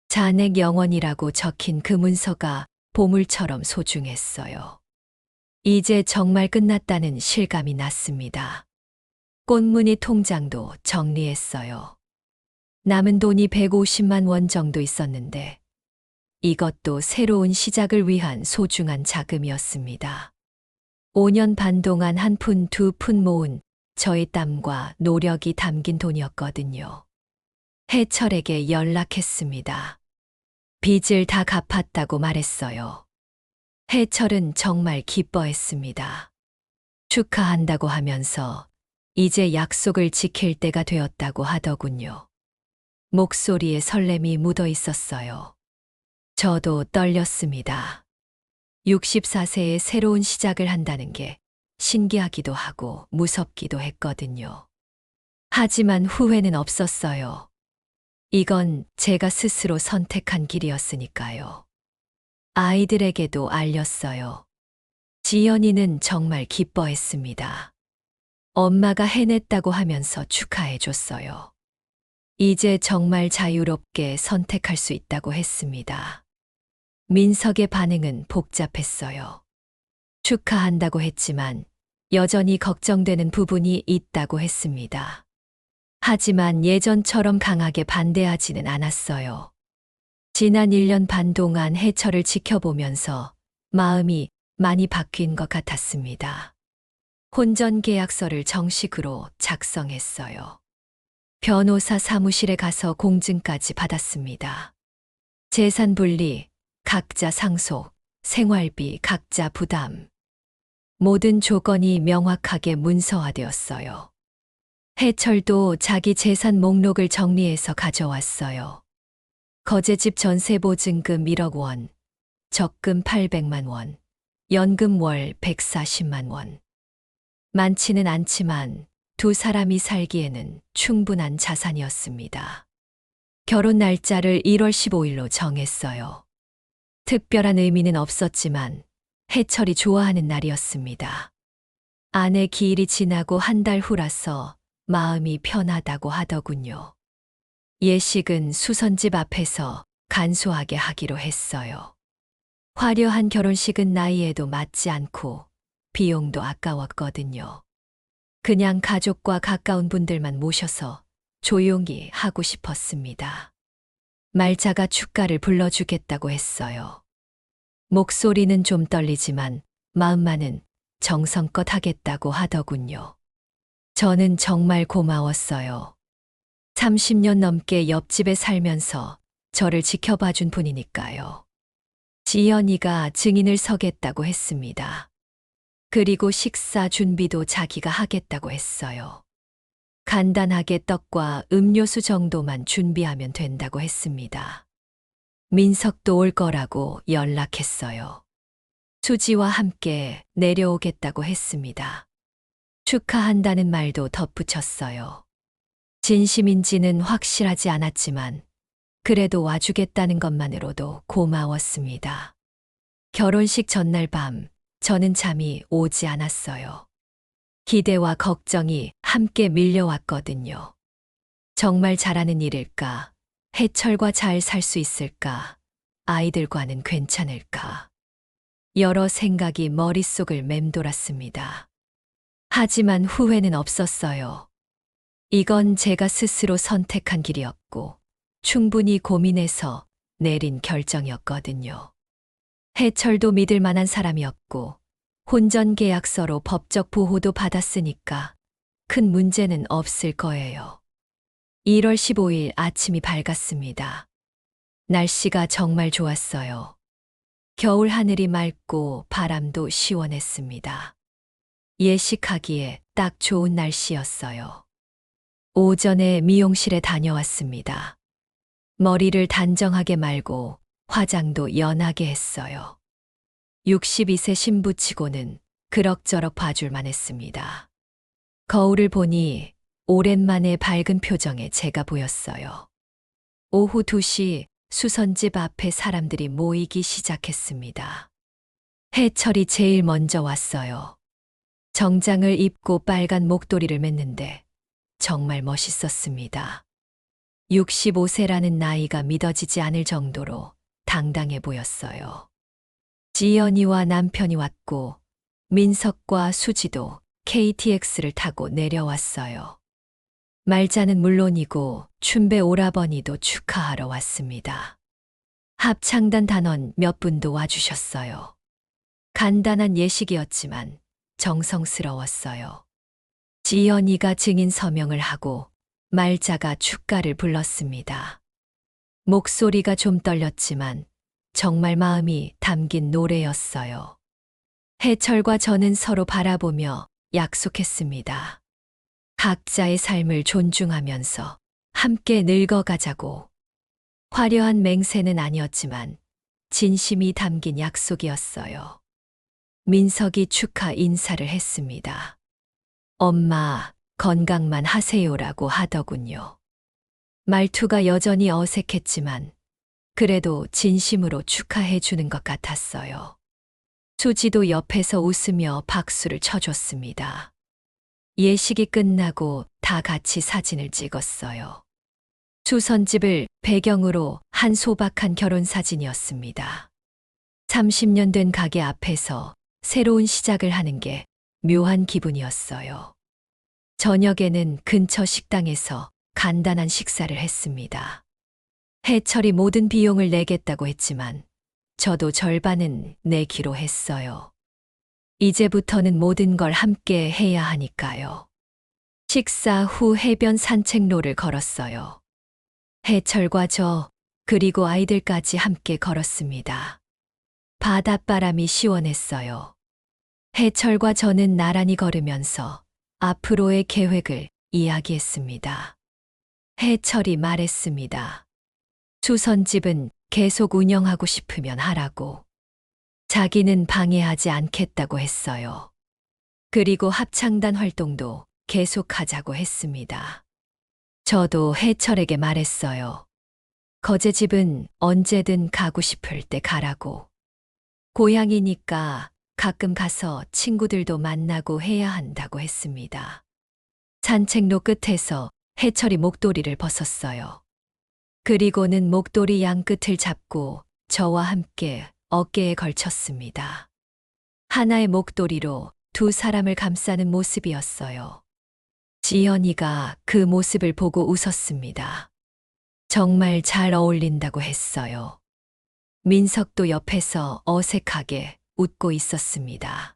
잔액 영원이라고 적힌 그 문서가 보물처럼 소중했어요. 이제 정말 끝났다는 실감이 났습니다. 꽃무늬 통장도 정리했어요. 남은 돈이 150만 원 정도 있었는데 이것도 새로운 시작을 위한 소중한 자금이었습니다. 5년 반 동안 한 푼 두 푼 모은 저의 땀과 노력이 담긴 돈이었거든요. 해철에게 연락했습니다. 빚을 다 갚았다고 말했어요. 해철은 정말 기뻐했습니다. 축하한다고 하면서 이제 약속을 지킬 때가 되었다고 하더군요. 목소리에 설렘이 묻어 있었어요. 저도 떨렸습니다. 64세에 새로운 시작을 한다는 게 신기하기도 하고 무섭기도 했거든요. 하지만 후회는 없었어요. 이건 제가 스스로 선택한 길이었으니까요. 아이들에게도 알렸어요. 지연이는 정말 기뻐했습니다. 엄마가 해냈다고 하면서 축하해줬어요. 이제 정말 자유롭게 선택할 수 있다고 했습니다. 민석의 반응은 복잡했어요. 축하한다고 했지만 여전히 걱정되는 부분이 있다고 했습니다. 하지만 예전처럼 강하게 반대하지는 않았어요. 지난 1년 반 동안 해철을 지켜보면서 마음이 많이 바뀐 것 같았습니다. 혼전 계약서를 정식으로 작성했어요. 변호사 사무실에 가서 공증까지 받았습니다. 재산 분리, 각자 상속, 생활비 각자 부담. 모든 조건이 명확하게 문서화되었어요. 해철도 자기 재산 목록을 정리해서 가져왔어요. 거제집 전세 보증금 1억 원, 적금 800만 원, 연금 월 140만 원. 많지는 않지만 두 사람이 살기에는 충분한 자산이었습니다. 결혼 날짜를 1월 15일로 정했어요. 특별한 의미는 없었지만 해철이 좋아하는 날이었습니다. 아내 기일이 지나고 한 달 후라서 마음이 편하다고 하더군요. 예식은 수선집 앞에서 간소하게 하기로 했어요. 화려한 결혼식은 나이에도 맞지 않고 비용도 아까웠거든요. 그냥 가족과 가까운 분들만 모셔서 조용히 하고 싶었습니다. 말자가 축가를 불러주겠다고 했어요. 목소리는 좀 떨리지만 마음만은 정성껏 하겠다고 하더군요. 저는 정말 고마웠어요. 30년 넘게 옆집에 살면서 저를 지켜봐준 분이니까요. 지연이가 증인을 서겠다고 했습니다. 그리고 식사 준비도 자기가 하겠다고 했어요. 간단하게 떡과 음료수 정도만 준비하면 된다고 했습니다. 민석도 올 거라고 연락했어요. 수지와 함께 내려오겠다고 했습니다. 축하한다는 말도 덧붙였어요. 진심인지는 확실하지 않았지만 그래도 와주겠다는 것만으로도 고마웠습니다. 결혼식 전날 밤 저는 잠이 오지 않았어요. 기대와 걱정이 함께 밀려왔거든요. 정말 잘하는 일일까? 해철과 잘 살 수 있을까? 아이들과는 괜찮을까? 여러 생각이 머릿속을 맴돌았습니다. 하지만 후회는 없었어요. 이건 제가 스스로 선택한 길이었고 충분히 고민해서 내린 결정이었거든요. 해철도 믿을 만한 사람이었고 혼전 계약서로 법적 보호도 받았으니까 큰 문제는 없을 거예요. 1월 15일 아침이 밝았습니다. 날씨가 정말 좋았어요. 겨울 하늘이 맑고 바람도 시원했습니다. 예식하기에 딱 좋은 날씨였어요. 오전에 미용실에 다녀왔습니다. 머리를 단정하게 말고 화장도 연하게 했어요. 62세 신부치고는 그럭저럭 봐줄만 했습니다. 거울을 보니 오랜만에 밝은 표정의 제가 보였어요. 오후 2시 수선집 앞에 사람들이 모이기 시작했습니다. 해철이 제일 먼저 왔어요. 정장을 입고 빨간 목도리를 맸는데 정말 멋있었습니다. 65세라는 나이가 믿어지지 않을 정도로 당당해 보였어요. 지연이와 남편이 왔고 민석과 수지도 KTX를 타고 내려왔어요. 말자는 물론이고 춘배 오라버니도 축하하러 왔습니다. 합창단 단원 몇 분도 와주셨어요. 간단한 예식이었지만 정성스러웠어요. 지연이가 증인 서명을 하고 말자가 축가를 불렀습니다. 목소리가 좀 떨렸지만 정말 마음이 담긴 노래였어요. 해철과 저는 서로 바라보며 약속했습니다. 각자의 삶을 존중하면서 함께 늙어가자고. 화려한 맹세는 아니었지만 진심이 담긴 약속이었어요. 민석이 축하 인사를 했습니다. 엄마, 건강만 하세요라고 하더군요. 말투가 여전히 어색했지만 그래도 진심으로 축하해 주는 것 같았어요. 수지도 옆에서 웃으며 박수를 쳐줬습니다. 예식이 끝나고 다 같이 사진을 찍었어요. 수선집을 배경으로 한 소박한 결혼 사진이었습니다. 30년 된 가게 앞에서 새로운 시작을 하는 게 묘한 기분이었어요. 저녁에는 근처 식당에서 간단한 식사를 했습니다. 해철이 모든 비용을 내겠다고 했지만 저도 절반은 내기로 했어요. 이제부터는 모든 걸 함께 해야 하니까요. 식사 후 해변 산책로를 걸었어요. 해철과 저, 그리고 아이들까지 함께 걸었습니다. 바닷바람이 시원했어요. 해철과 저는 나란히 걸으면서 앞으로의 계획을 이야기했습니다. 해철이 말했습니다. 수선집은 계속 운영하고 싶으면 하라고. 자기는 방해하지 않겠다고 했어요. 그리고 합창단 활동도 계속하자고 했습니다. 저도 해철에게 말했어요. 거제집은 언제든 가고 싶을 때 가라고. 고향이니까 가끔 가서 친구들도 만나고 해야 한다고 했습니다. 산책로 끝에서 해철이 목도리를 벗었어요. 그리고는 목도리 양끝을 잡고 저와 함께 어깨에 걸쳤습니다. 하나의 목도리로 두 사람을 감싸는 모습이었어요. 지연이가 그 모습을 보고 웃었습니다. 정말 잘 어울린다고 했어요. 민석도 옆에서 어색하게 웃고 있었습니다.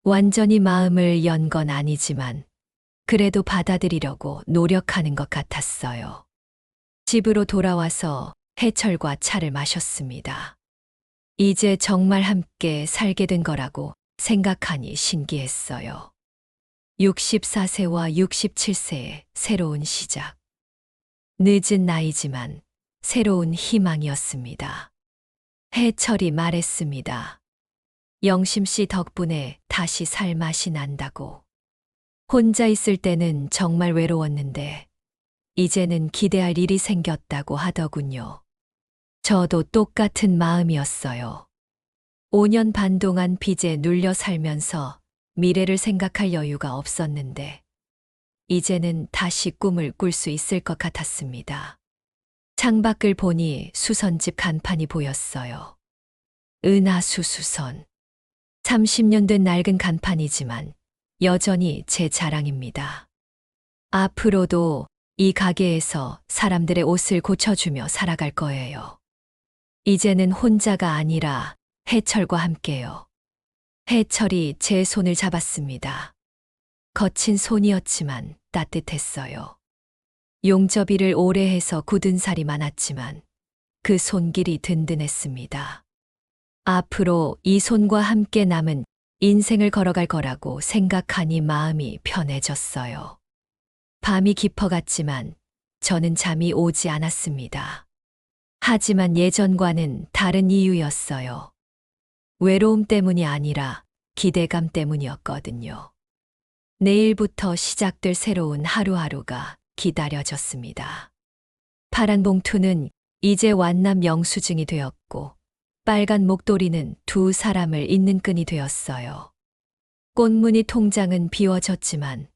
완전히 마음을 연 건 아니지만 그래도 받아들이려고 노력하는 것 같았어요. 집으로 돌아와서 해철과 차를 마셨습니다. 이제 정말 함께 살게 된 거라고 생각하니 신기했어요. 64세와 67세의 새로운 시작. 늦은 나이지만 새로운 희망이었습니다. 해철이 말했습니다. 영심 씨 덕분에 다시 살 맛이 난다고. 혼자 있을 때는 정말 외로웠는데 이제는 기대할 일이 생겼다고 하더군요. 저도 똑같은 마음이었어요. 5년 반 동안 빚에 눌려 살면서 미래를 생각할 여유가 없었는데 이제는 다시 꿈을 꿀 수 있을 것 같았습니다. 창밖을 보니 수선집 간판이 보였어요. 은하수 수선. 30년 된 낡은 간판이지만 여전히 제 자랑입니다. 앞으로도 이 가게에서 사람들의 옷을 고쳐주며 살아갈 거예요. 이제는 혼자가 아니라 해철과 함께요. 해철이 제 손을 잡았습니다. 거친 손이었지만 따뜻했어요. 용접일을 오래 해서 굳은 살이 많았지만 그 손길이 든든했습니다. 앞으로 이 손과 함께 남은 인생을 걸어갈 거라고 생각하니 마음이 편해졌어요. 밤이 깊어갔지만 저는 잠이 오지 않았습니다. 하지만 예전과는 다른 이유였어요. 외로움 때문이 아니라 기대감 때문이었거든요. 내일부터 시작될 새로운 하루하루가 기다려졌습니다. 파란 봉투는 이제 완남 영수증이 되었고 빨간 목도리는 두 사람을 잇는 끈이 되었어요. 꽃무늬 통장은 비워졌지만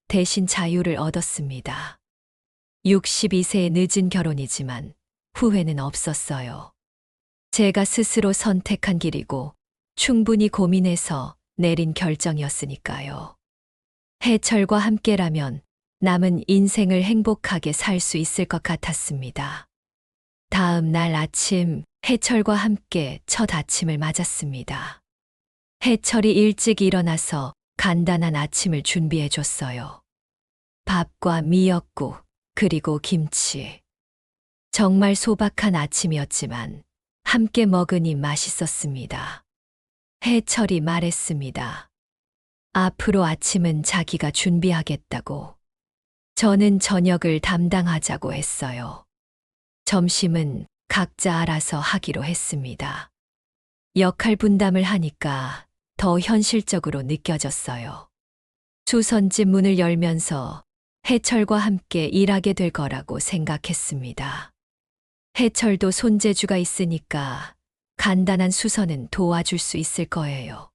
대신 자유를 얻었습니다. 62세의 늦은 결혼이지만 후회는 없었어요. 제가 스스로 선택한 길이고 충분히 고민해서 내린 결정이었으니까요. 해철과 함께라면 남은 인생을 행복하게 살 수 있을 것 같았습니다. 다음 날 아침, 해철과 함께 첫 아침을 맞았습니다. 해철이 일찍 일어나서 간단한 아침을 준비해 줬어요. 밥과 미역국, 그리고 김치. 정말 소박한 아침이었지만 함께 먹으니 맛있었습니다. 해철이 말했습니다. 앞으로 아침은 자기가 준비하겠다고. 저는 저녁을 담당하자고 했어요. 점심은 각자 알아서 하기로 했습니다. 역할 분담을 하니까 더 현실적으로 느껴졌어요. 수선집 문을 열면서 해철과 함께 일하게 될 거라고 생각했습니다. 해철도 손재주가 있으니까 간단한 수선은 도와줄 수 있을 거예요.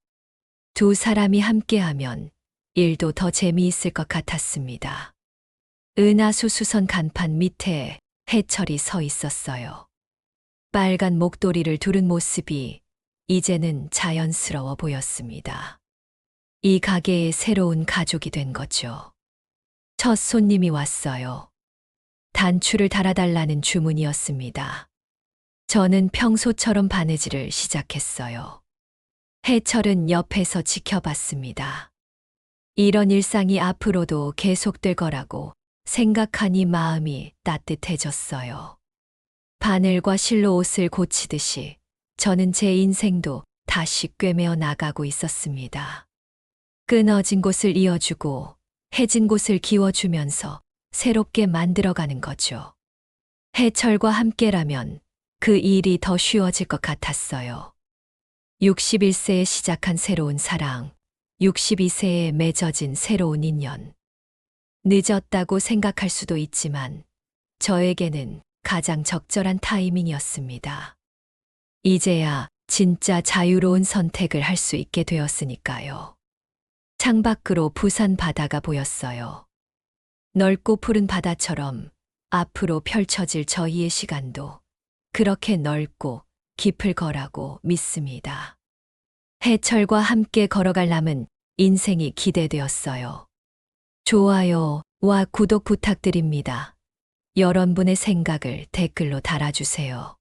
두 사람이 함께하면 일도 더 재미있을 것 같았습니다. 은하수 수선 간판 밑에 해철이 서 있었어요. 빨간 목도리를 두른 모습이 이제는 자연스러워 보였습니다. 이 가게의 새로운 가족이 된 거죠. 첫 손님이 왔어요. 단추를 달아달라는 주문이었습니다. 저는 평소처럼 바느질을 시작했어요. 해철은 옆에서 지켜봤습니다. 이런 일상이 앞으로도 계속될 거라고 생각하니 마음이 따뜻해졌어요. 바늘과 실로 옷을 고치듯이 저는 제 인생도 다시 꿰매어 나가고 있었습니다. 끊어진 곳을 이어주고 해진 곳을 기워주면서 새롭게 만들어가는 거죠. 해철과 함께라면 그 일이 더 쉬워질 것 같았어요. 61세에 시작한 새로운 사랑, 62세에 맺어진 새로운 인연. 늦었다고 생각할 수도 있지만 저에게는 가장 적절한 타이밍이었습니다. 이제야 진짜 자유로운 선택을 할 수 있게 되었으니까요. 창밖으로 부산 바다가 보였어요. 넓고 푸른 바다처럼 앞으로 펼쳐질 저희의 시간도 그렇게 넓고 깊을 거라고 믿습니다. 해철과 함께 걸어갈 남은 인생이 기대되었어요. 좋아요와 구독 부탁드립니다. 여러분의 생각을 댓글로 달아주세요.